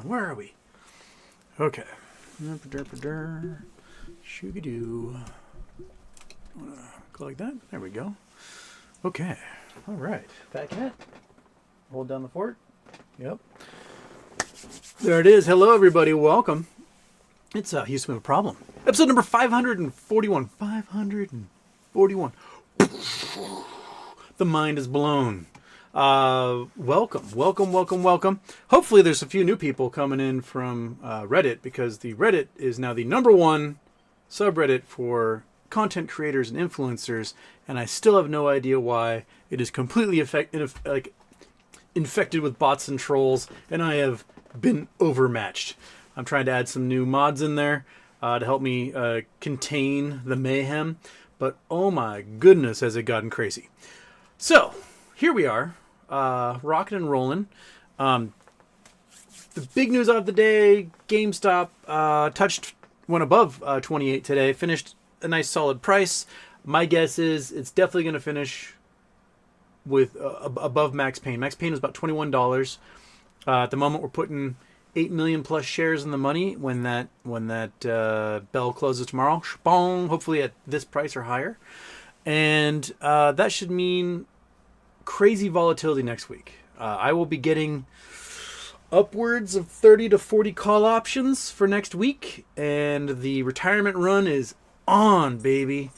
Where are we? Okay. Shooby-doo. Go like that. There we go. Okay. All right. Fat cat. Hold down the fort. Yep. There it is. Hello, everybody. Welcome. It's Houston with a Problem. Episode number 541. 541. The mind is blown. Welcome. Hopefully there's a few new people coming in from Reddit, because the Reddit is now the #1 subreddit for content creators and influencers, and I still have no idea why. It is completely infected with bots and trolls, and I have been overmatched. I'm trying to add some new mods in there to help me contain the mayhem, but oh my goodness, has it gotten crazy. So, here we are, rocking and rolling. The big news of the day, GameStop went above 28 today, finished a nice solid price. My guess is it's definitely going to finish with above Max Payne. Max Payne was about $21. At the moment, we're putting 8 million plus shares in the money when that bell closes tomorrow. Shbong, hopefully at this price or higher. And that should mean crazy volatility next week. I will be getting upwards of 30 to 40 call options for next week, and the retirement run is on, baby.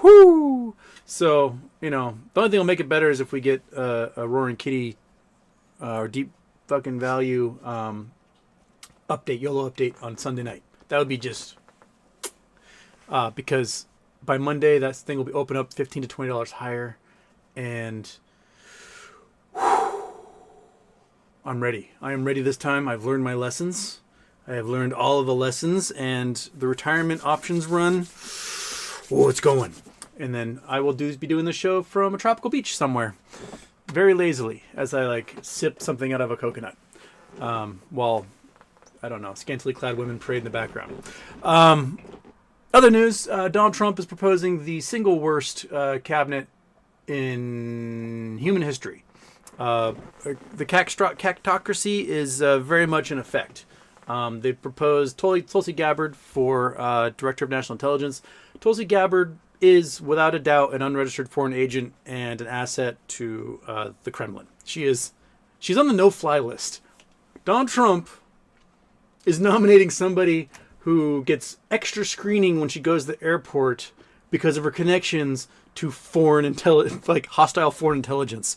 Whoo! So, the only thing that'll make it better is if we get a Roaring Kitty or Deep fucking Value YOLO update on Sunday night. That would be just because by Monday that thing will be open up $15 to $20 higher, and I'm ready. I am ready this time. I've learned my lessons. I have learned all of the lessons, and the retirement options run, it's going. And then I will be doing the show from a tropical beach somewhere, very lazily, as I sip something out of a coconut, while, I don't know, scantily clad women parade in the background. Other news, Donald Trump is proposing the single worst cabinet in human history. The cactocracy is very much in effect. They proposed Tulsi Gabbard for Director of National Intelligence. Tulsi Gabbard is, without a doubt, an unregistered foreign agent and an asset to the Kremlin. She's on the no-fly list. Donald Trump is nominating somebody who gets extra screening when she goes to the airport because of her connections to hostile foreign intelligence.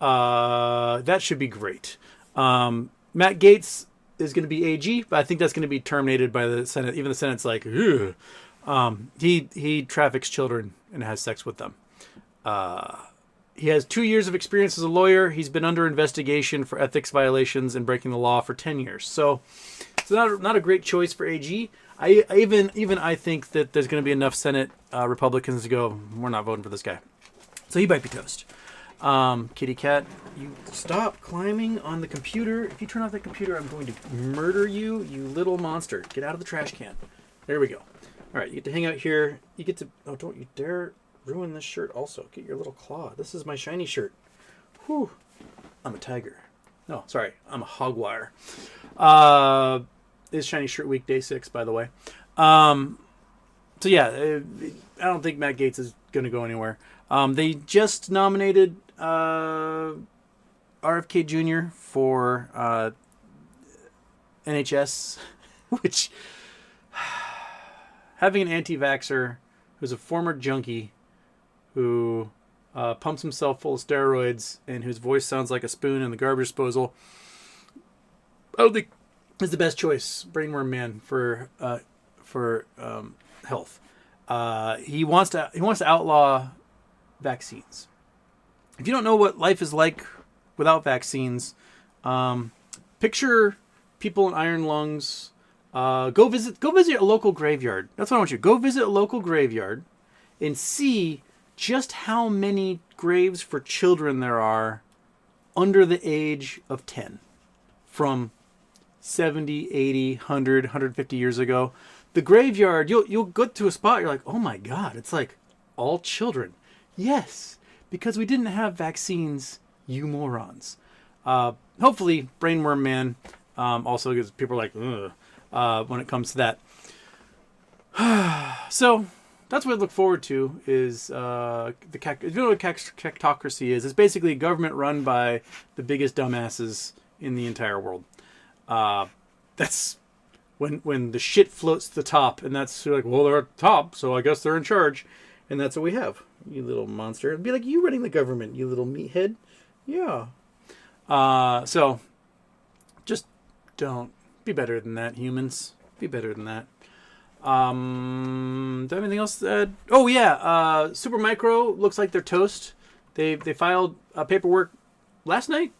That should be great. Matt Gaetz is going to be AG, but I think that's going to be terminated by the Senate. Even the Senate's like, ugh. He traffics children and has sex with them. He has 2 years of experience as a lawyer. He's been under investigation for ethics violations and breaking the law for 10 years. So it's not a great choice for AG. I think that there's going to be enough Senate Republicans to go, we're not voting for this guy. So he might be toast. Kitty cat, you stop climbing on the computer. If you turn off the computer, I'm going to murder you, you little monster. Get out of the trash can. There we go. All right, you get to hang out here. You get to, don't you dare ruin this shirt also. Get your little claw. This is my shiny shirt. Whew. I'm a tiger. No, sorry. I'm a hog wire. It's Shiny Shirt Week, day 6, by the way. So yeah, I don't think Matt Gaetz is going to go anywhere. They just nominated RFK Jr. for NHS, which, having an anti-vaxxer who's a former junkie who pumps himself full of steroids and whose voice sounds like a spoon in the garbage disposal, I don't think is the best choice, Brainworm Man, for health. He wants to outlaw vaccines. If you don't know what life is like without vaccines, picture people in iron lungs. Go visit a local graveyard. That's what I want you to do. Go visit a local graveyard and see just how many graves for children there are under the age of 10 from 70, 80, 100, 150 years ago. The graveyard, you'll go to a spot, you're like, oh my God, it's like all children. Yes, because we didn't have vaccines, you morons. Hopefully, Brainworm Man Also, because people are like, ugh, when it comes to that. So that's what I look forward to is if you know what cactocracy is, it's basically a government run by the biggest dumbasses in the entire world. That's when the shit floats to the top, and that's like, well, they're at the top, so I guess they're in charge. And that's what we have, you little monster. It'd be like you running the government, you little meathead. Yeah. So just don't be better than that, humans. Be better than that. Do I have anything else to add? Oh yeah, Supermicro looks like they're toast. They filed paperwork last night,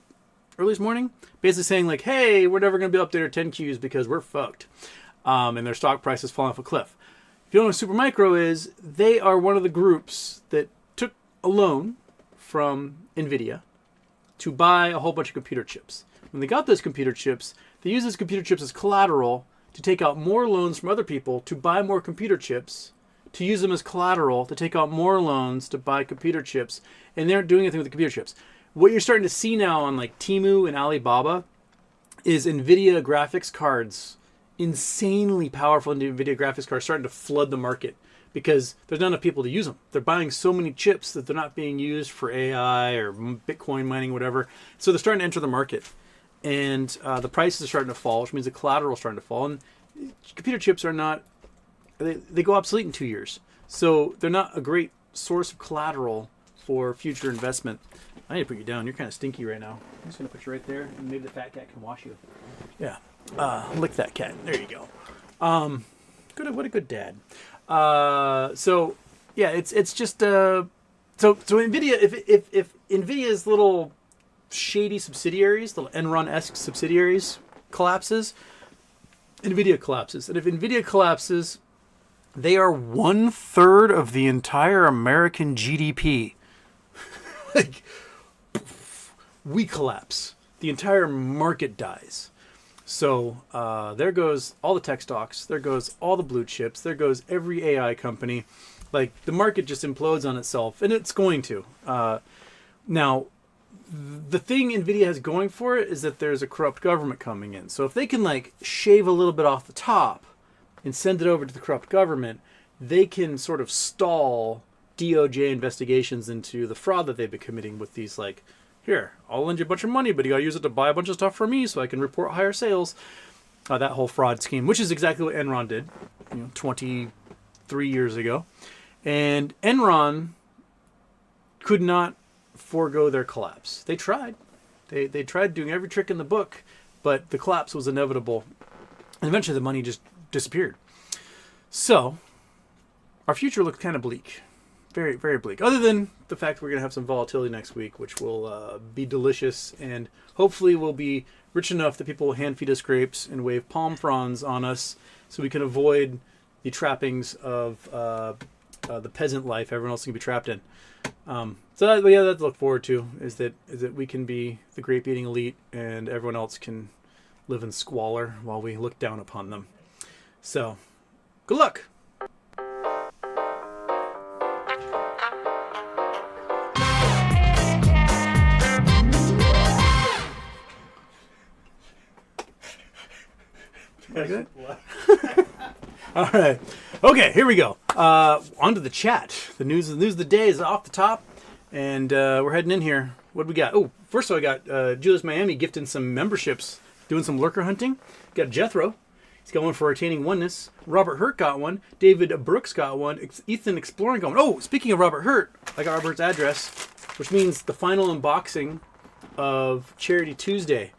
early this morning, basically saying like, hey, we're never going to be up there 10Qs because we're fucked. And their stock price is falling off a cliff. If you don't know what Supermicro is, they are one of the groups that took a loan from NVDA to buy a whole bunch of computer chips. When they got those computer chips, they used those computer chips as collateral to take out more loans from other people to buy more computer chips, to use them as collateral to take out more loans to buy computer chips, and they aren't doing anything with the computer chips. What you're starting to see now on like Temu and Alibaba is NVIDIA graphics cards, insanely powerful NVIDIA graphics cards starting to flood the market because there's not enough people to use them. They're buying so many chips that they're not being used for AI or Bitcoin mining, whatever. So they're starting to enter the market. And the prices are starting to fall, which means the collateral is starting to fall. And computer chips are not, they go obsolete in 2 years. So they're not a great source of collateral for future investment. I need to put you down. You're kind of stinky right now. I'm just going to put you right there, and maybe the fat cat can wash you. Yeah. Lick that cat. There you go. What a good dad. So, yeah, it's just... so NVIDIA, if NVIDIA's little shady subsidiaries, little Enron-esque subsidiaries collapses, NVIDIA collapses. And if NVIDIA collapses, they are 1/3 of the entire American GDP. Like, we collapse. The entire market dies. So there goes all the tech stocks. There goes all the blue chips. There goes every AI company. Like, the market just implodes on itself, and it's going to. Now, the thing NVIDIA has going for it is that there's a corrupt government coming in. So if they can, like, shave a little bit off the top and send it over to the corrupt government, they can sort of stall DOJ investigations into the fraud that they've been committing with these, like, here, I'll lend you a bunch of money, but you got to use it to buy a bunch of stuff for me so I can report higher sales. That whole fraud scheme, which is exactly what Enron did, 23 years ago. And Enron could not forego their collapse. They tried. They tried doing every trick in the book, but the collapse was inevitable. And eventually the money just disappeared. So our future looks kind of bleak. Very, very bleak. Other than the fact we're going to have some volatility next week, which will be delicious, and hopefully we'll be rich enough that people will hand feed us grapes and wave palm fronds on us so we can avoid the trappings of the peasant life everyone else can be trapped in. So that to look forward to is that we can be the grape eating elite and everyone else can live in squalor while we look down upon them. So good luck. All right. Okay, here we go. On to the chat. The news of the day is off the top, and we're heading in here. What do we got? Oh, first of all, I got Julius Miami gifting some memberships, doing some lurker hunting. Got Jethro. He's got one for Retaining Oneness. Robert Hurt got one. David Brooks got one. Ethan Exploring got one. Oh, speaking of Robert Hurt, I got Robert's address, which means the final unboxing of Charity Tuesday.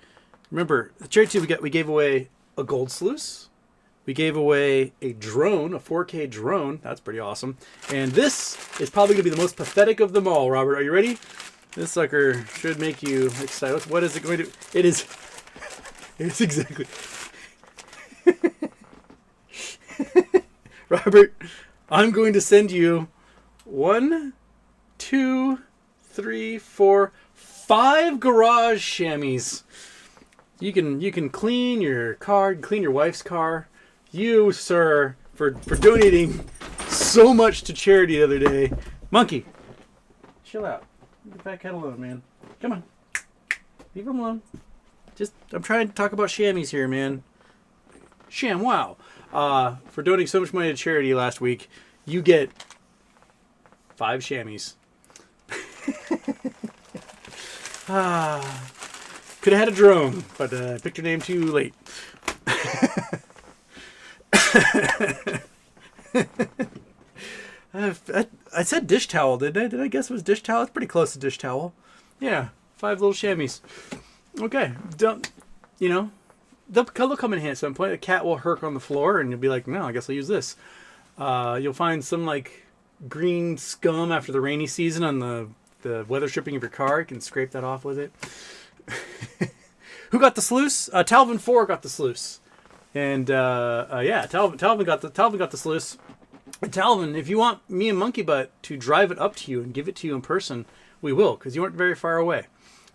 Remember, the Charity Tuesday we gave away a gold sluice. We gave away a drone, a 4K drone. That's pretty awesome. And this is probably going to be the most pathetic of them all, Robert. Are you ready? This sucker should make you excited. What is it going to... It is exactly... Robert, I'm going to send you 1, 2, 3, 4, 5 garage chamois. You can clean your car, clean your wife's car. You, sir, for donating so much to charity the other day. Monkey, chill out. Leave the fat cat alone, man. Come on. Leave him alone. I'm trying to talk about chamois here, man. Sham wow. For donating so much money to charity last week, you get 5 chamois. Could have had a drone, but I picked your name too late. I said dish towel, didn't I? Did I guess it was dish towel? It's pretty close to dish towel. Yeah, 5 little chamois. Okay, they'll come in handy at some point. A cat will herk on the floor, and you'll be like, no, I guess I'll use this. You'll find some like green scum after the rainy season on the weather stripping of your car. You can scrape that off with it. Who got the sluice? Talvin 4 got the sluice. And Talvin got the sluice. And Talvin, if you want me and Monkey Butt to drive it up to you and give it to you in person, we will, because you weren't very far away.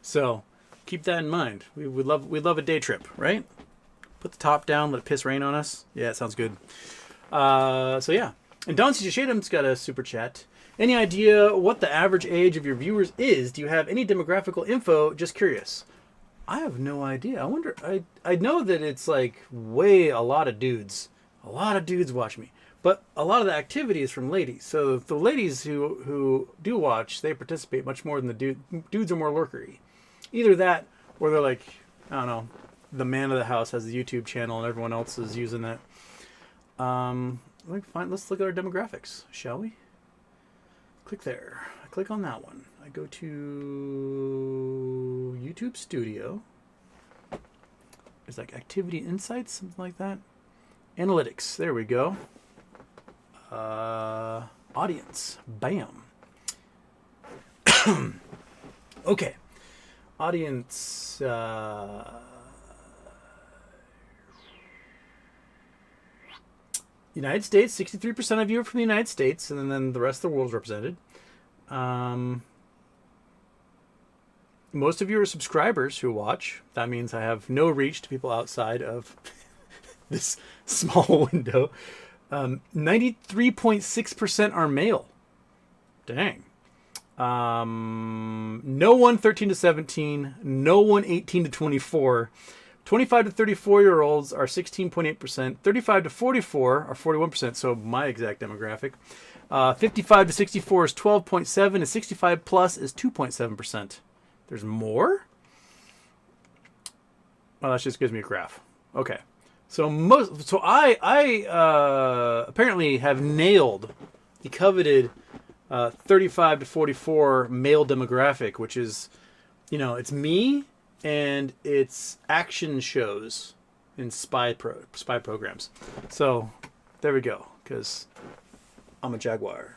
So keep that in mind. We'd love a day trip, right? Put the top down, let it piss rain on us. Yeah, it sounds good. So yeah. And Don C. Shadum's got a super chat. Any idea what the average age of your viewers is? Do you have any demographical info? Just curious. I have no idea. I wonder. I know that it's like a lot of dudes. A lot of dudes watch me. But a lot of the activity is from ladies. So the ladies who do watch, they participate much more than the dudes are more lurkery. Either that, or they're like, I don't know, the man of the house has a YouTube channel and everyone else is using that. Let's look at our demographics, shall we? Click there. I click on that one. I go to YouTube Studio. There's like Activity Insights, something like that. Analytics. There we go. Audience. Bam. Okay. Audience. United States, 63% of you are from the United States, and then the rest of the world is represented. Most of you are subscribers who watch. That means I have no reach to people outside of this small window. 93.6% are male. Dang. No one 13 to 17. No one 18 to 24. 25 to 34-year-olds are 16.8%. 35 to 44 are 41%, so my exact demographic. 55 to 64 is 12.7%, and 65 plus is 2.7%. There's more? Oh, that just gives me a graph. Okay. So I apparently have nailed the coveted 35 to 44 male demographic, which is, it's me and it's action shows in spy programs. So there we go, because I'm a jaguar.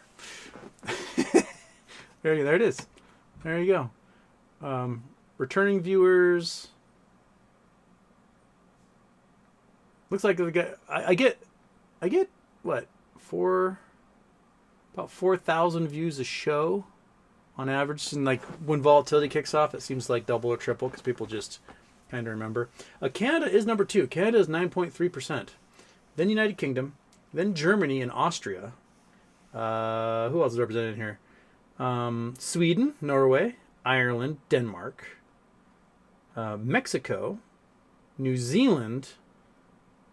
There it is. There you go. Returning viewers. Looks like I get what, about 4,000 views a show on average, and like when volatility kicks off, it seems like double or triple because people just kind of remember. Canada is number 2. Canada is 9.3%. Then United Kingdom, then Germany and Austria. Who else is represented here? Sweden, Norway, Ireland, Denmark, Mexico, New Zealand,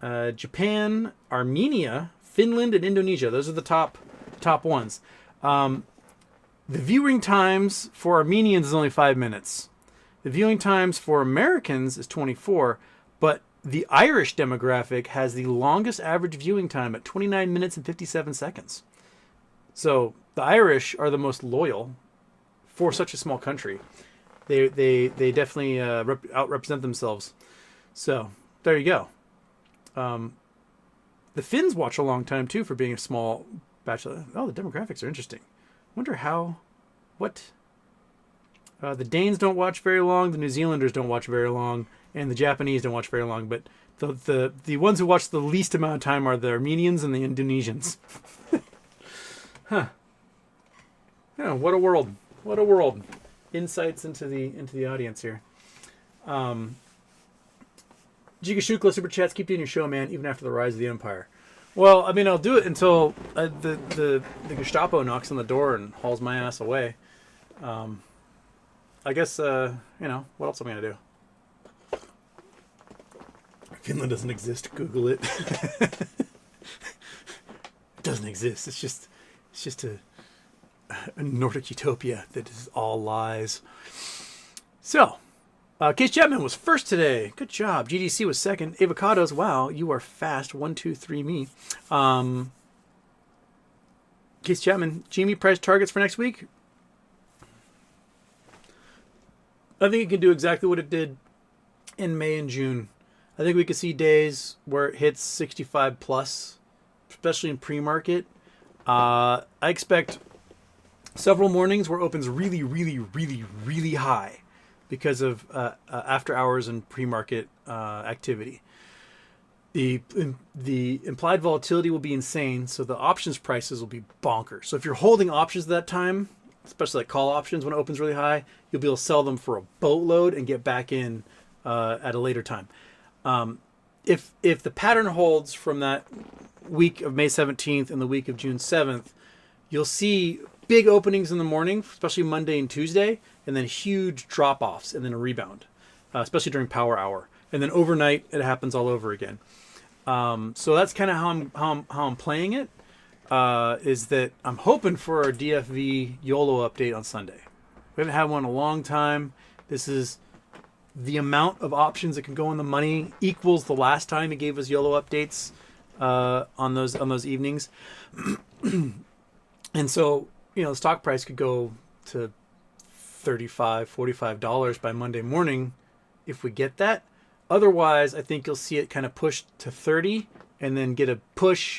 Japan, Armenia, Finland, and Indonesia. Those are the top ones. The viewing times for Armenians is only 5 minutes. The viewing times for Americans is 24, but the Irish demographic has the longest average viewing time at 29 minutes and 57 seconds. So the Irish are the most loyal for such a small country. They definitely out-represent themselves. So there you go. The Finns watch a long time too for being a small batch. Oh, the demographics are interesting. Wonder what? The Danes don't watch very long. The New Zealanders don't watch very long, and the Japanese don't watch very long. But the ones who watch the least amount of time are the Armenians and the Indonesians. Huh. Yeah, what a world! What a world! Insights into the audience here. Giga Shukla super chats, keep doing your show, man, even after the rise of the empire. Well, I mean, I'll do it until the Gestapo knocks on the door and hauls my ass away. I guess, what else am I going to do? Finland doesn't exist. Google it. It doesn't exist. It's just a Nordic utopia that is all lies. So, Case Chapman was first today. Good job. GDC was second. Avocados, wow, you are fast. 1, 2, 3, me. Case Chapman, GME price targets for next week. I think it can do exactly what it did in May and June. I think we could see days where it hits 65 plus, especially in pre-market. I expect several mornings where it opens really, really, really, really high because of after hours and pre-market activity. The implied volatility will be insane, so the options prices will be bonkers. So if you're holding options at that time, especially like call options when it opens really high, you'll be able to sell them for a boatload and get back in at a later time. If the pattern holds from that week of May 17th and the week of June 7th, you'll see big openings in the morning, especially Monday and Tuesday, and then huge drop-offs and then a rebound, especially during power hour. And then overnight, it happens all over again. So that's kind of how I'm playing it. Is that I'm hoping for our DFV YOLO update on Sunday. We haven't had one in a long time. This is the amount of options that can go in the money equals the last time he gave us YOLO updates on those evenings. And so, the stock price could go to $35, $45 by Monday morning if we get that. Otherwise, I think you'll see it kind of push to 30 and then get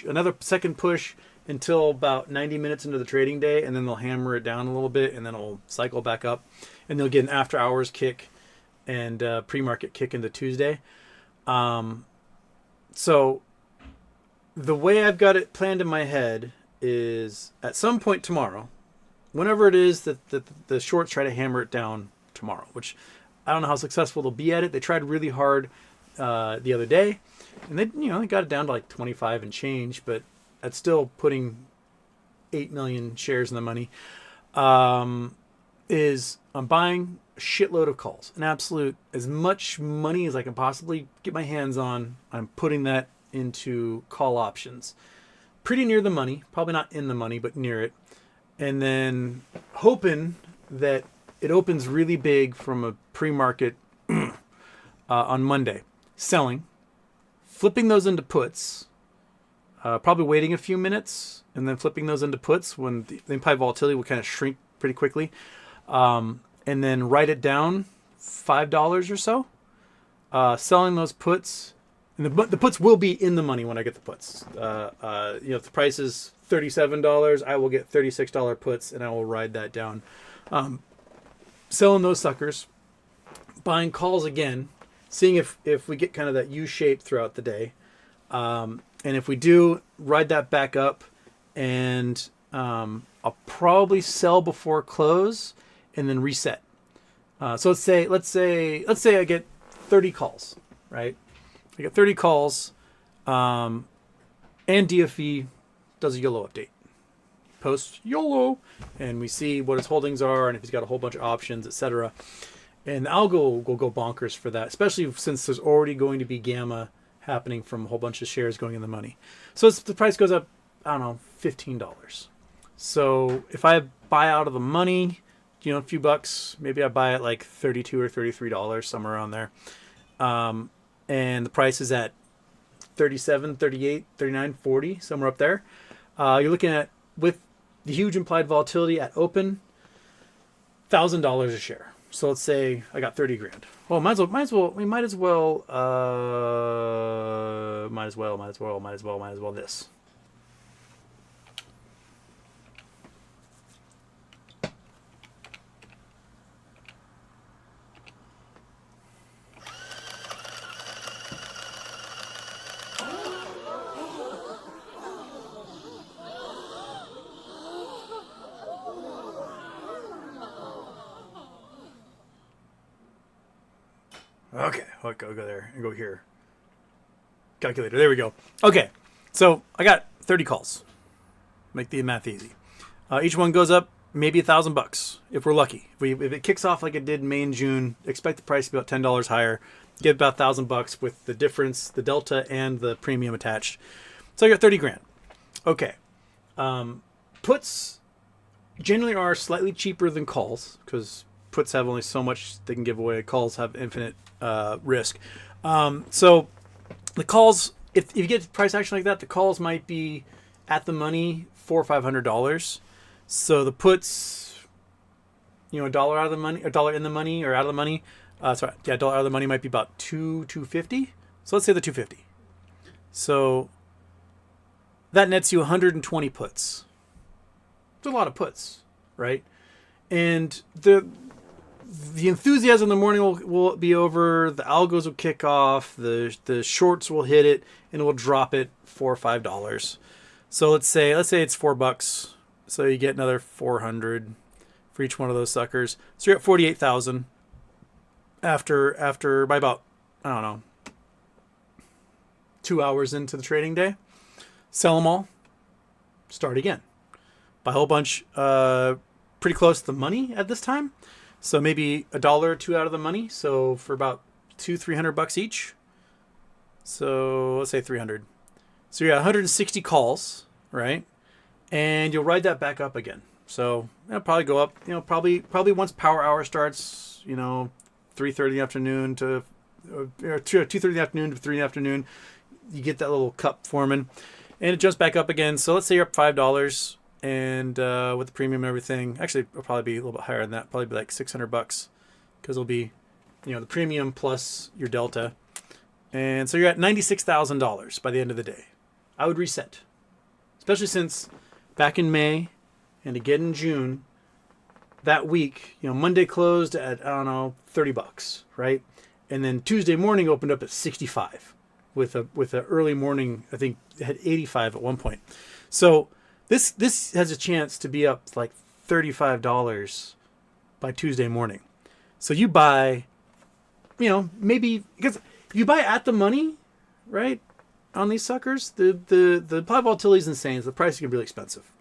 another second push until about 90 minutes into the trading day, and then they'll hammer it down a little bit, and then it'll cycle back up, and they'll get an after hours kick and pre-market kick into Tuesday. So the way I've got it planned in my head is at some point tomorrow, whenever it is that the shorts try to hammer it down tomorrow, which I don't know how successful they'll be at it. They tried really hard the other day, and they got it down to like 25 and change, but that's still putting 8 million shares in the money. Is I'm buying a shitload of calls, an absolute as much money as I can possibly get my hands on. I'm putting that into call options, pretty near the money, probably not in the money, but near it, and then hoping that it opens really big from a pre-market on Monday. Selling, flipping those into puts, probably waiting a few minutes, and then flipping those into puts when the implied volatility will kind of shrink pretty quickly. And then write it down $5 or so. Selling those puts, and the puts will be in the money when I get the puts. If the price is $37, I will get $36 puts, and I will ride that down. Selling those suckers, buying calls again, seeing if we get kind of that U shape throughout the day. And if we do, ride that back up, and I'll probably sell before close and then reset. So let's say I get 30 calls, right? I get 30 calls, and DFE does a YOLO update. Post YOLO, and we see what his holdings are, and if he's got a whole bunch of options, etc. And the algo will go bonkers for that, especially since there's already going to be gamma happening from a whole bunch of shares going in the money. So the price goes up, I don't know, $15. So if I buy out of the money, a few bucks, maybe I buy it like $32 or $33, somewhere around there. And the price is at 37, 38, 39, 40, somewhere up there. You're looking at, with the huge implied volatility at open, $1,000 a share. So let's say I got 30 grand. Well, might as well this. Okay, I'll go there and go here. Calculator, there we go. Okay, so I got 30 calls. Make the math easy. Each one goes up maybe $1,000 if we're lucky. If it kicks off like it did in May and June, expect the price to be about $10 higher. get about $1,000 with the difference, the delta, and the premium attached. So I got 30 grand. Okay. Puts generally are slightly cheaper than calls because puts have only so much they can give away. Calls have infinite risk. So the calls, if you get price action like that, the calls might be at the money $400 or $500. So the puts, $1 out of the money, $1 in the money or out of the money. $1 out of the money might be about $250. So let's say the 250. So that nets you 120 puts. It's a lot of puts, right? And the enthusiasm in the morning will be over. The algos will kick off. The shorts will hit it, and it will drop it $4 or $5. So let's say it's $4. So you get another 400 for each one of those suckers. So you're at 48,000 after by about, I don't know, 2 hours into the trading day. Sell them all. Start again. Buy a whole bunch pretty close to the money at this time. So maybe $1 or $2 out of the money. So for about $200-$300 each. So let's say 300. So you're at 160 calls, right? And you'll ride that back up again. So it'll probably go up, probably once power hour starts, 3:30 in the afternoon to 2:30 in the afternoon to 3 in the afternoon. You get that little cup forming, and it jumps back up again. So let's say you're up $5, and with the premium and everything, actually it'll probably be a little bit higher than that. Probably be like $600 because it'll be, the premium plus your delta, and so you're at $96,000 by the end of the day. I would reset, especially since back in May and again in June, that week, Monday closed at, I don't know, $30, right? And then Tuesday morning opened up at 65 with a early morning, I think it had 85 at one point. So this has a chance to be up like $35 by Tuesday morning. So you buy, maybe because if you buy at the money, right? On these suckers, the applied volatility is insane. So the price can be really expensive.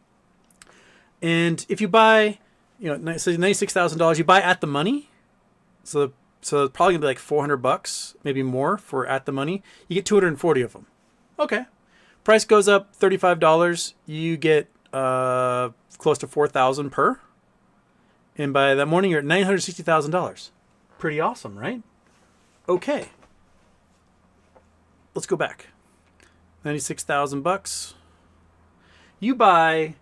And if you buy, so $96,000, you buy at the money. So it's probably gonna be like $400, maybe more for at the money. You get 240 of them. Okay, price goes up $35. You get close to 4,000 per. And by that morning, you're at $960,000. Pretty awesome, right? Okay, let's go back. $96,000. You buy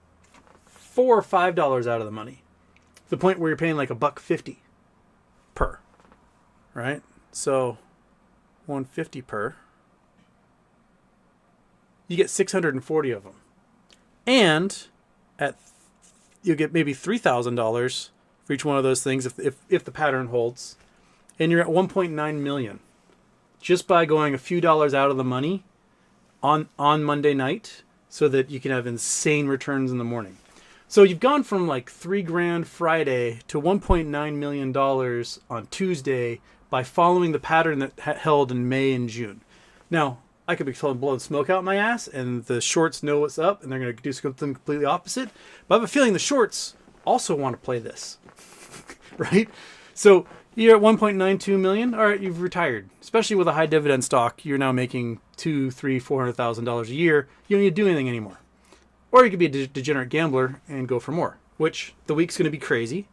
$4 or $5 out of the money. The point where you're paying like $1.50 per, right? So $150 per. You get 640 of them, and you get maybe $3,000 for each one of those things if the pattern holds, and you're at 1.9 million just by going a few dollars out of the money on Monday night, so that you can have insane returns in the morning. So you've gone from like $3,000 Friday to $1.9 million on Tuesday by following the pattern that held in May and June. Now, I could be blowing smoke out my ass, and the shorts know what's up, and they're going to do something completely opposite. But I have a feeling the shorts also want to play this, right? So you're at 1.92 million. All right, you've retired. Especially with a high dividend stock, you're now making $200,000-$400,000 a year. You don't need to do anything anymore. Or you could be a degenerate gambler and go for more, which the week's going to be crazy.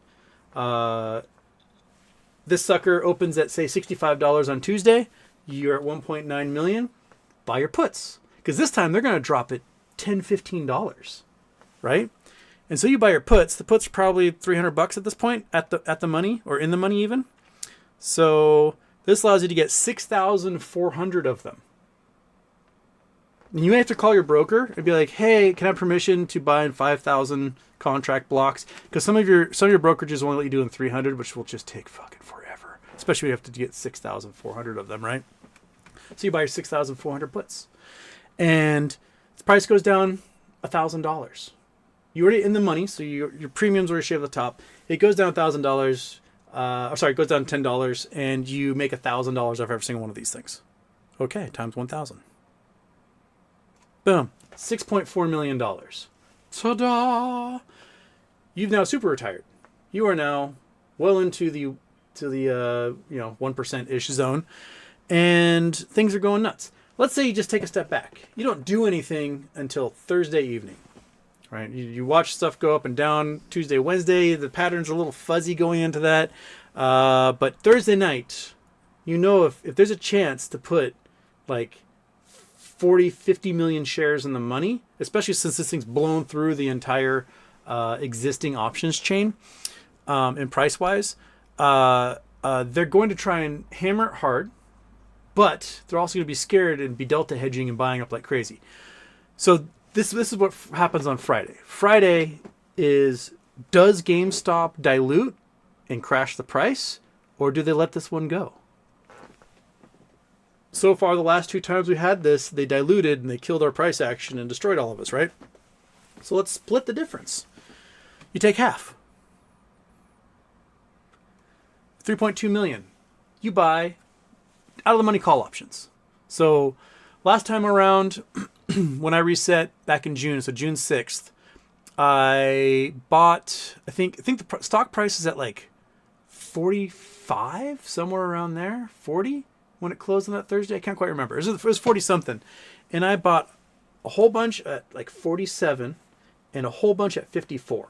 This sucker opens at, say, $65 on Tuesday. You're at 1.9 million. Buy your puts, because this time they're going to drop it $10, $15, right? And so you buy your puts. The puts are probably $300 at this point at the money, or in the money even. So this allows you to get 6,400 of them. And you may have to call your broker and be like, "Hey, can I have permission to buy in 5,000 contract blocks?" Because some of your brokerages only let you do in 300, which will just take fucking forever. Especially when you have to get 6,400 of them, right? So you buy your 6,400 puts, and the price goes down $1,000. You're already in the money, so your premiums already shaved at the top. It goes down $1,000. It goes down $10, and you make $1,000 off every single one of these things. Okay, times 1,000. Boom, $6.4 million. Ta-da! You've now super retired. You are now well into the 1% ish zone, and things are going nuts. Let's say you just take a step back. You don't do anything until Thursday evening, right? You watch stuff go up and down Tuesday, Wednesday. The patterns are a little fuzzy going into that. But Thursday night, you know, if there's a chance to put like 40, 50 million shares in the money, especially since this thing's blown through the entire existing options chain and price-wise, they're going to try and hammer it hard. But they're also going to be scared and be delta hedging and buying up like crazy. So this is what happens on Friday. Friday is, does GameStop dilute and crash the price, or do they let this one go? So far, the last 2 times we had this, they diluted and they killed our price action and destroyed all of us, right? So let's split the difference. You take half. 3.2 million. You buy out of the money call options. So last time around, when I reset back in June, so June 6th, I bought, I think the stock price is at like 45, somewhere around there, 40 when it closed on that Thursday. I can't quite remember. It was 40 something. And I bought a whole bunch at like 47 and a whole bunch at 54.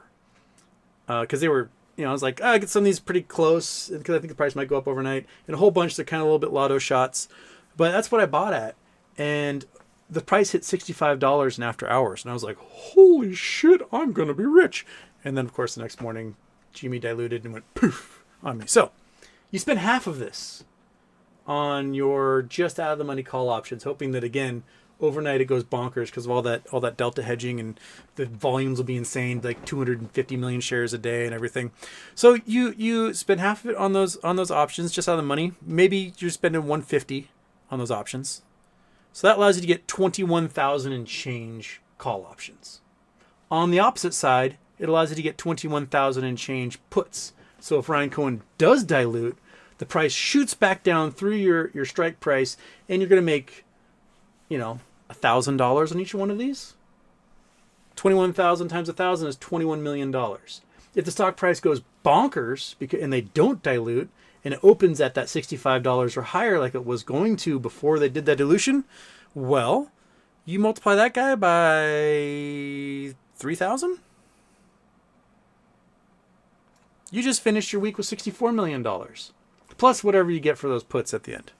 Because they were, you know, I was like, I get some of these pretty close because I think the price might go up overnight. And a whole bunch, they're kind of a little bit lotto shots. But that's what I bought at. And the price hit $65 in after hours. And I was like, holy shit, I'm going to be rich. And then, of course, the next morning, GME diluted and went poof on me. So you spend half of this on your just out of the money call options, hoping that, again, overnight it goes bonkers because of all that delta hedging, and the volumes will be insane, like 250 million shares a day and everything. So you spend half of it on those options just out of the money. Maybe you're spending 150 on those options. So that allows you to get 21,000 and change call options. On the opposite side, it allows you to get 21,000 and change puts. So if Ryan Cohen does dilute, the price shoots back down through your strike price, and you're going to make, you know, $1,000 on each one of these. 21,000 times 1,000 is $21 million. If the stock price goes bonkers and they don't dilute, and it opens at that $65 or higher like it was going to before they did that dilution, well, you multiply that guy by 3,000. You just finished your week with $64 million. Plus whatever you get for those puts at the end.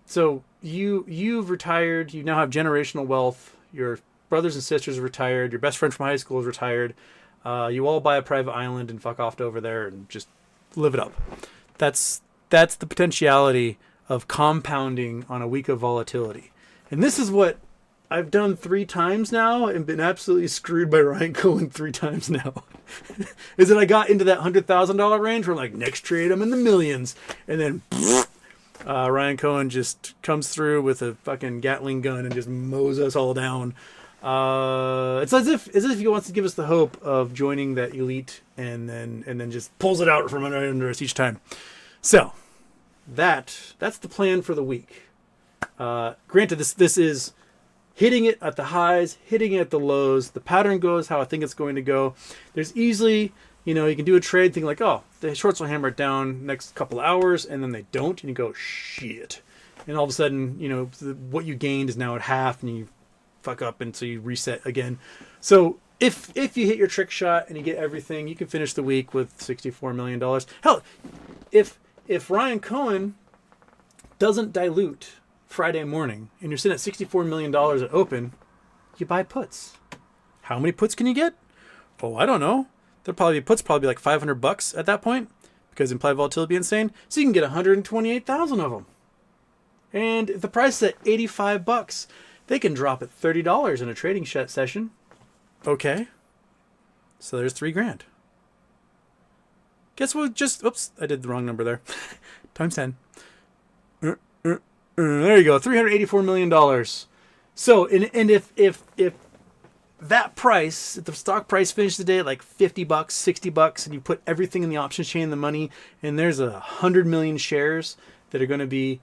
So you've retired. You now have generational wealth. Your brothers and sisters are retired. Your best friend from high school is retired. You all buy a private island and fuck off to over there and just live it up. That's the potentiality of compounding on a week of volatility. And this is what I've done 3 times now and been absolutely screwed by Ryan Cohen 3 times now. Is that I got into that $100,000 range where I'm like, next trade I'm in the millions. And then Ryan Cohen just comes through with a fucking Gatling gun and just mows us all down. It's as if he wants to give us the hope of joining that elite and then just pulls it out from under us each time. So that's the plan for the week. Granted, this is hitting it at the highs, hitting it at the lows. The pattern goes how I think it's going to go. There's easily, you can do a trade thinking like, oh, the shorts will hammer it down next couple of hours, and then they don't, and you go, shit. And all of a sudden, what you gained is now at half, and you fuck up, and so you reset again. So if you hit your trick shot and you get everything, you can finish the week with $64 million. Hell, if Ryan Cohen doesn't dilute Friday morning and you're sitting at $64 million at open, you buy puts. How many puts can you get? Oh, I don't know. There'll probably be puts, probably like $500 at that point, because implied volatility will be insane. So you can get 128,000 of them. And if the price is at $85, they can drop at $30 in a trading session. Okay. So there's $3,000. Guess what? Oops, I did the wrong number there. Times 10. There you go, $384 million. So, and if that price, if the stock price finished the day at like $50, $60, and you put everything in the options chain, the money, and there's 100 million shares that are going to be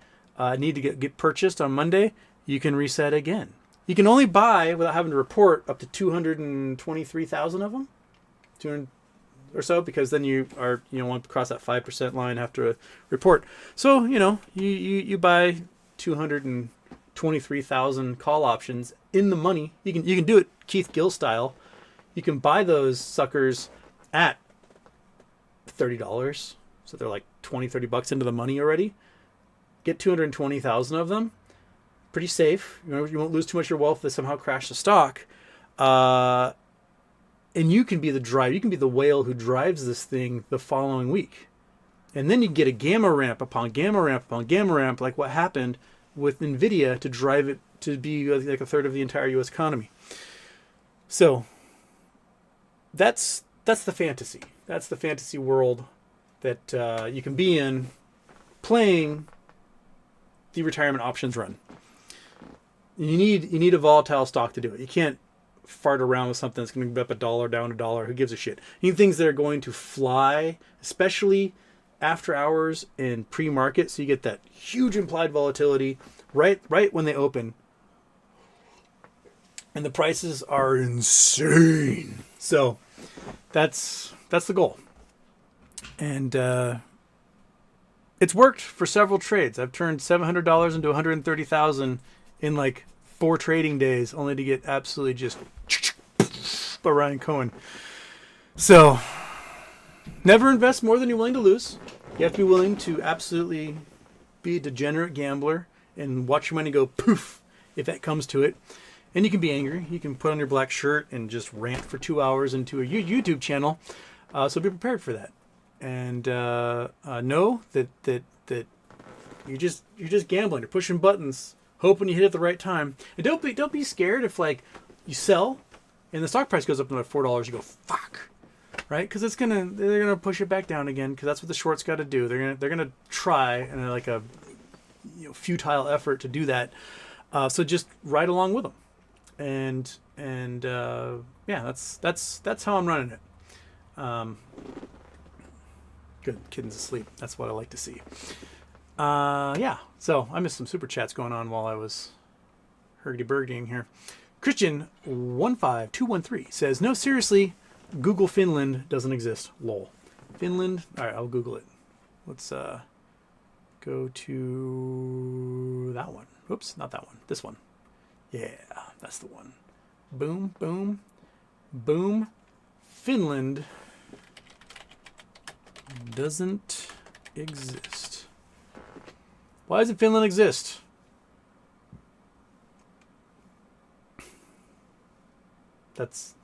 need to get purchased on Monday, you can reset again. You can only buy without having to report up to 223,000 of them. or so, because then you want to cross that 5% line after a report. So you buy 223,000 call options in the money. You can do it Keith Gill style. You can buy those suckers at $30, so they're like $20-$30 into the money already. Get 220,000 of them. Pretty safe. You won't lose too much of your wealth if they somehow crash the stock. And you can be the drive. You can be the whale who drives this thing the following week. And then you get a gamma ramp upon gamma ramp upon gamma ramp, like what happened with NVDA to drive it to be like a third of the entire U.S. economy. So that's the fantasy. That's the fantasy world that you can be in playing the retirement options run. You need a volatile stock to do it. You can't fart around with something that's going to be up $1, down $1. Who gives a shit? You need things that are going to fly, especially after hours and pre-market, so you get that huge implied volatility right when they open. And the prices are insane. So that's the goal. And it's worked for several trades. I've turned $700 into $130,000 in like 4 trading days, only to get absolutely just by Ryan Cohen. So never invest more than you're willing to lose. You have to be willing to absolutely be a degenerate gambler and watch your money go poof if that comes to it. And you can be angry. You can put on your black shirt and just rant for 2 hours into a YouTube channel. So be prepared for that. And know that you're just gambling. You're pushing buttons, hoping you hit it at the right time. And don't be scared if like you sell and the stock price goes up to like $4. You go fuck, right? Because they're gonna push it back down again. Because that's what the shorts got to do. They're gonna try and like a futile effort to do that. So just ride along with them. And yeah, that's how I'm running it. Good, kitten's asleep. That's what I like to see. Yeah, so I missed some super chats going on while I was hurdy-burdying here. Christian15213 says, no, seriously, Google Finland doesn't exist. Lol. Finland? All right, I'll Google it. Let's go to that one. Oops, not that one. This one. Yeah, that's the one. Boom, boom, boom. Finland doesn't exist. Why doesn't Finland exist? That's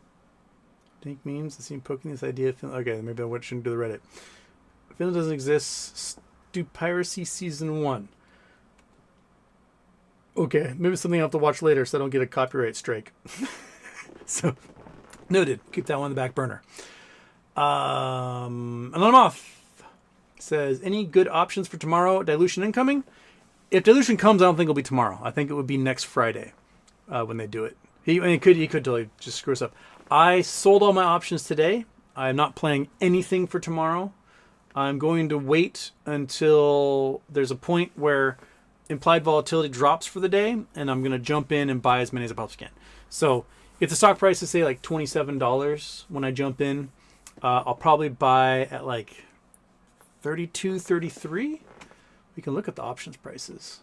dank memes that seem poking this idea of Finland. Okay, maybe I shouldn't do the Reddit. Finland doesn't exist. Stupiracy Season 1. Okay, maybe something I'll have to watch later so I don't get a copyright strike. So, noted. Keep that one on the back burner. And then I'm off. Says, any good options for tomorrow? Dilution incoming? If dilution comes, I don't think it'll be tomorrow. I think it would be next Friday when they do it. He could totally just screw us up. I sold all my options today. I'm not playing anything for tomorrow. I'm going to wait until there's a point where implied volatility drops for the day, and I'm going to jump in and buy as many as I possibly can. So if the stock price is, say, like $27 when I jump in, I'll probably buy at like 32, 33. We can look at the options prices.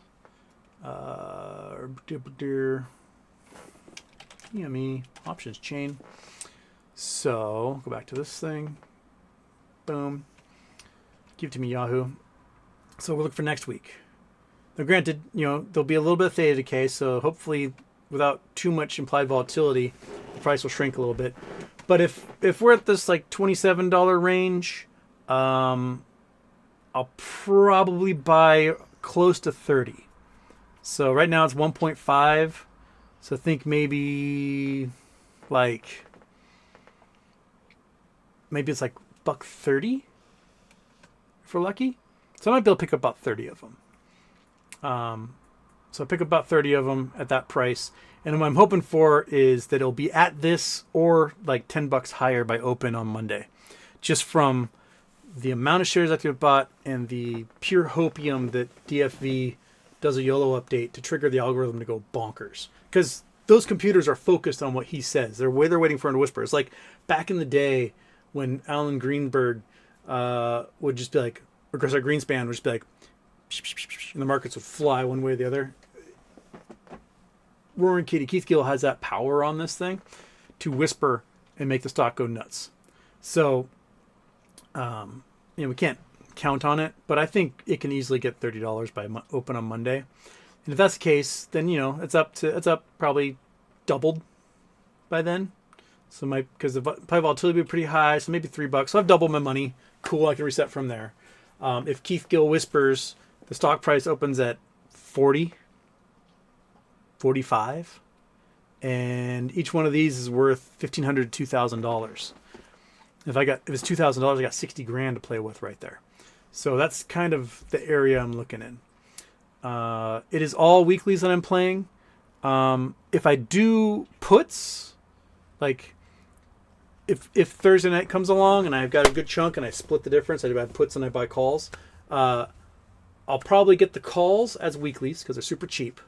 GME options chain. So go back to this thing. Boom. Give it to me, Yahoo. So we'll look for next week. Now, granted, there'll be a little bit of theta decay, so hopefully without too much implied volatility, the price will shrink a little bit. But if we're at this like $27 range, I'll probably buy close to 30. So right now it's 1.5. So think maybe it's like $1.30 if we're lucky. So I might be able to pick up about 30 of them. So pick up about 30 of them at that price. And what I'm hoping for is that it'll be at this or like $10 higher by open on Monday. Just from the amount of shares that you've bought and the pure hopium that DFV does a YOLO update to trigger the algorithm to go bonkers. Because those computers are focused on what he says. They're waiting for him to whisper. It's like back in the day when Alan Greenberg would just be like, or Greenspan would just be like, and the markets would fly one way or the other. Roaring Kitty, Keith Gill has that power on this thing to whisper and make the stock go nuts. So, we can't count on it, but I think it can easily get $30 by open on Monday. And if that's the case, then it's up probably doubled by then. So because the volatility will be pretty high, so maybe $3. So I've doubled my money. Cool, I can reset from there. If Keith Gill whispers, the stock price opens at 40, 45, and each one of these is worth $1,500 to $2,000. If it's $2,000, I got 60 grand to play with right there. So that's kind of the area I'm looking in. It is all weeklies that I'm playing. If I do puts, like if Thursday night comes along and I've got a good chunk and I split the difference, I buy puts and I buy calls. I'll probably get the calls as weeklies because they're super cheap,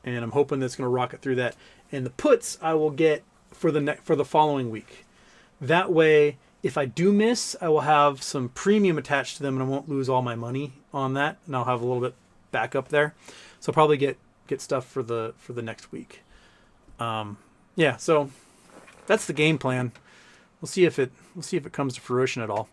and I'm hoping that's going to rocket through that. And the puts I will get for the following week. That way, if I do miss, I will have some premium attached to them, and I won't lose all my money on that, and I'll have a little bit back up there. So I'll probably get stuff for the next week. So that's the game plan. We'll see if it comes to fruition at all.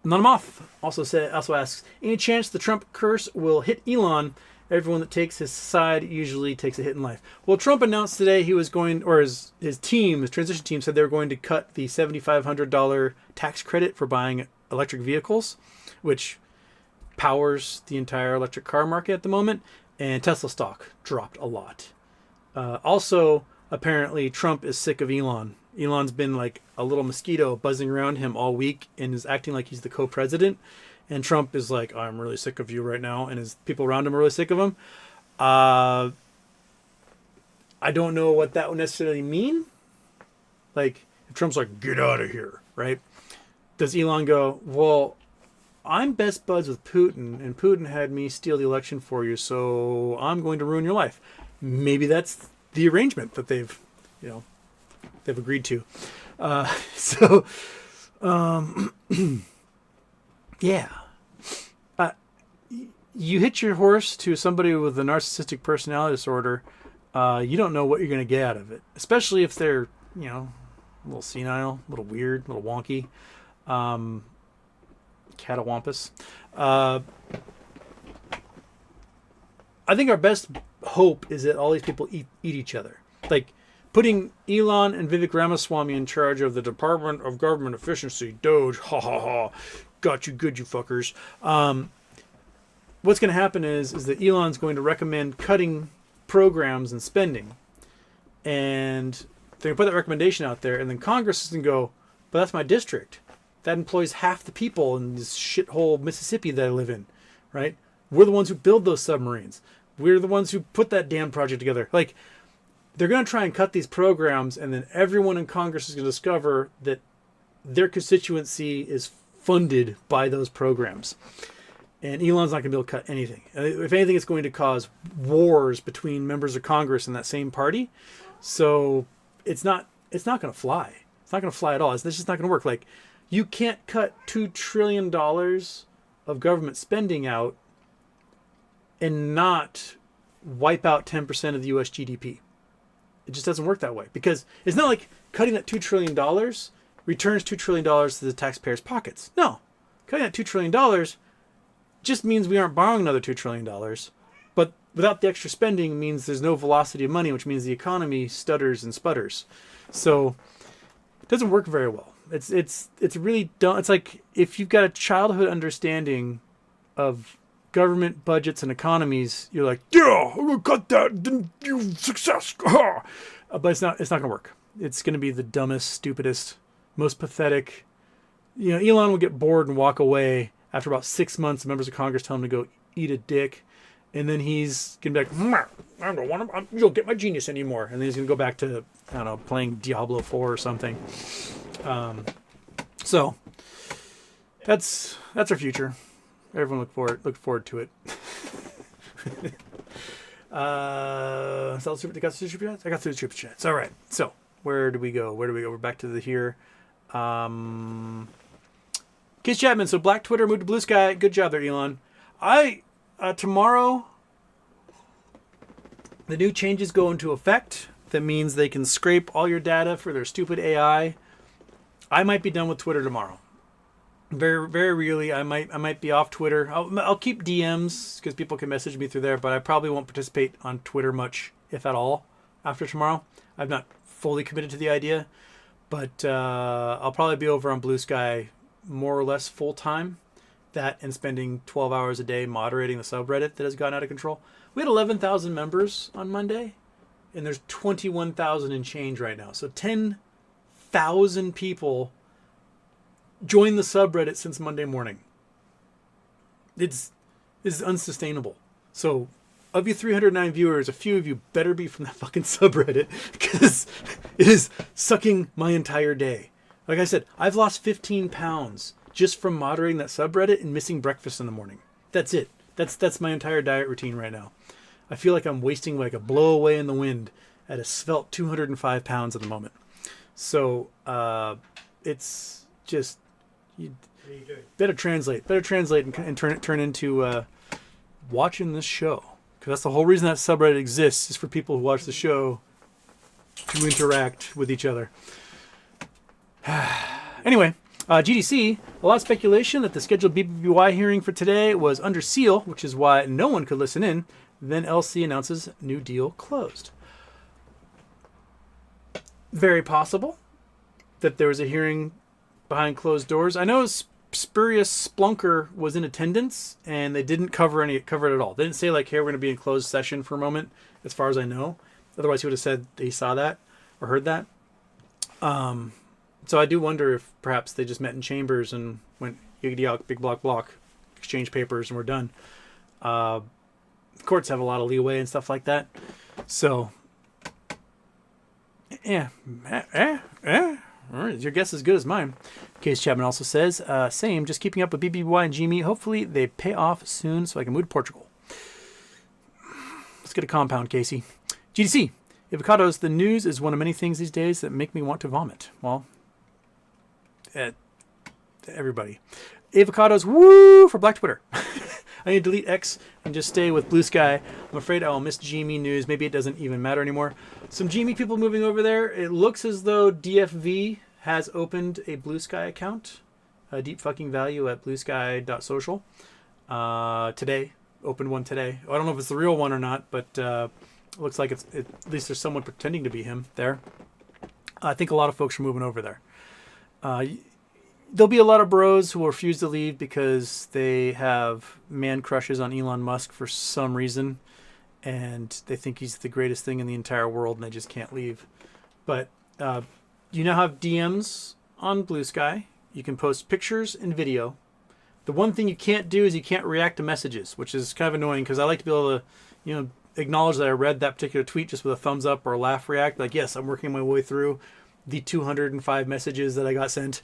Nonamoth also asks, any chance the Trump curse will hit Elon? Everyone that takes his side usually takes a hit in life. Well, Trump announced today he was going, or his team, his transition team, said they were going to cut the $7,500 tax credit for buying electric vehicles, which powers the entire electric car market at the moment, and Tesla stock dropped a lot. Also, apparently, Trump is sick of Elon. Elon's been like a little mosquito buzzing around him all week and is acting like he's the co-president. And Trump is like, I'm really sick of you right now. And his people around him are really sick of him. I don't know what that would necessarily mean. Like, if Trump's like, get out of here, right? Does Elon go, well, I'm best buds with Putin, and Putin had me steal the election for you, so I'm going to ruin your life. Maybe that's the arrangement that they've agreed to. Yeah. You hit your horse to somebody with a narcissistic personality disorder, you don't know what you're going to get out of it, especially if they're, a little senile, a little weird, a little wonky, catawampus. I think our best hope is that all these people eat each other. Like, putting Elon and Vivek Ramaswamy in charge of the Department of Government Efficiency, Doge, ha ha ha, got you good, you fuckers. What's going to happen is that Elon's going to recommend cutting programs and spending. And they're going to put that recommendation out there, and then Congress is going to go, but that's my district. That employs half the people in this shithole Mississippi that I live in, right? We're the ones who build those submarines. We're the ones who put that damn project together. Like, they're going to try and cut these programs, and then everyone in Congress is going to discover that their constituency is funded by those programs. And Elon's not going to be able to cut anything. If anything, it's going to cause wars between members of Congress in that same party. So it's not going to fly. It's not going to fly at all. It's just not going to work. Like, you can't cut $2 trillion of government spending out and not wipe out 10% of the U.S. GDP. It just doesn't work that way, because it's not like cutting that $2 trillion returns $2 trillion to the taxpayers' pockets. No, cutting that $2 trillion just means we aren't borrowing another $2 trillion. But without the extra spending means there's no velocity of money, which means the economy stutters and sputters. So it doesn't work very well. It's really dumb. It's like if you've got a childhood understanding of government budgets and economies, you're like, yeah, I'm gonna cut that, then you success. But it's not gonna work. It's gonna be the dumbest, stupidest, most pathetic. Elon will get bored and walk away after about 6 months. Members of Congress tell him to go eat a dick, and then he's gonna be like, I don't want him. You don't get my genius anymore. And then he's gonna go back to, I don't know, playing Diablo 4 or something. So that's our future. Everyone look forward to it. I got through the super chats. All right. So Where do we go? We're back to the here. Case Chapman. So Black Twitter moved to Blue Sky. Good job there, Elon. Tomorrow, the new changes go into effect. That means they can scrape all your data for their stupid AI. I might be done with Twitter tomorrow. Very, very really, I might be off Twitter. I'll keep DMs because people can message me through there, but I probably won't participate on Twitter much, if at all, after tomorrow. I've not fully committed to the idea, but I'll probably be over on Blue Sky more or less full time. That and spending 12 hours a day moderating the subreddit that has gone out of control. We had 11,000 members on Monday, and there's 21,000 and change right now. So 10,000 people joined the subreddit since Monday morning. It's unsustainable. So of you 309 viewers, a few of you better be from that fucking subreddit because it is sucking my entire day. Like I said, I've lost 15 pounds just from moderating that subreddit and missing breakfast in the morning. That's it. That's my entire diet routine right now. I feel like I'm wasting like a blow away in the wind at a svelte 205 pounds at the moment. So it's just better translate and turn into watching this show, because that's the whole reason that subreddit exists, is for people who watch the show to interact with each other. Anyway. GDC, a lot of speculation that the scheduled BBBY hearing for today was under seal, which is why no one could listen in. Then LC announces new deal closed. Very possible that there was a hearing behind closed doors. I know Spurious Splunker was in attendance, and they didn't cover it at all. They didn't say like, "Hey, we're going to be in closed session for a moment," as far as I know. Otherwise, he would have said he saw that or heard that. So I do wonder if perhaps they just met in chambers and went yiggity out, big block, exchange papers, and we're done. Courts have a lot of leeway and stuff like that. So, yeah. All right, your guess is as good as mine. Case Chapman also says, same, just keeping up with BBY and GME. Hopefully they pay off soon so I can move to Portugal. Let's get a compound, Casey. GDC. Avocados, the news is one of many things these days that make me want to vomit. Well, everybody. Avocados, woo, for Black Twitter. I need to delete X and just stay with Blue Sky. I'm afraid I will miss GME news. Maybe it doesn't even matter anymore. Some GME people moving over there. It looks as though DFV has opened a Blue Sky account. Deep fucking value at bluesky.social. Today. Opened one today. I don't know if it's the real one or not, but it looks like at least there's someone pretending to be him there. I think a lot of folks are moving over there. There'll be a lot of bros who will refuse to leave because they have man crushes on Elon Musk for some reason, and they think he's the greatest thing in the entire world, and they just can't leave. But you now have DMs on Blue Sky. You can post pictures and video. The one thing you can't do is you can't react to messages, which is kind of annoying because I like to be able to, acknowledge that I read that particular tweet just with a thumbs up or a laugh react. Like, yes, I'm working my way through the 205 messages that I got sent.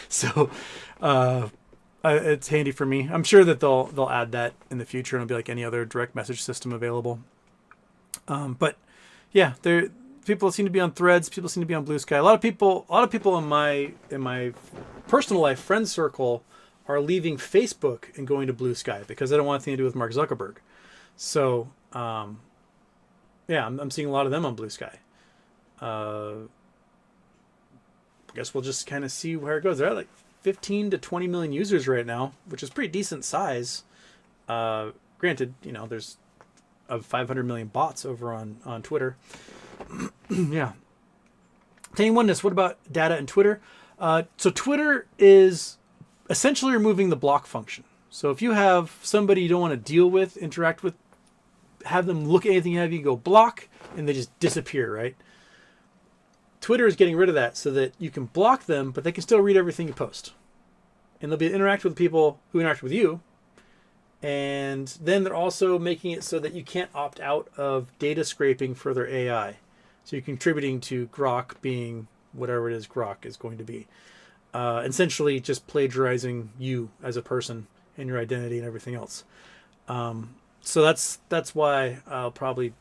So it's handy for me. I'm sure that they'll add that in the future, and it'll be like any other direct message system available. But yeah, people seem to be on Threads. People seem to be on Blue Sky. A lot of people in my personal life friend circle are leaving Facebook and going to Blue Sky because they don't want anything to do with Mark Zuckerberg. So yeah, I'm seeing a lot of them on Blue Sky. I guess we'll just kind of see where it goes. They're at like 15 to 20 million users right now, which is pretty decent size. Granted, there's 500 million bots over on Twitter. Yeah. Tane Oneness, what about data and Twitter? So Twitter is essentially removing the block function. So if you have somebody you don't want to deal with, interact with, have them look at anything you have, you go block, and they just disappear, right? Twitter is getting rid of that so that you can block them, but they can still read everything you post. And they'll be interacting with people who interact with you. And then they're also making it so that you can't opt out of data scraping for their AI. So you're contributing to Grok being whatever it is Grok is going to be. Essentially just plagiarizing you as a person and your identity and everything else. So that's why I'll probably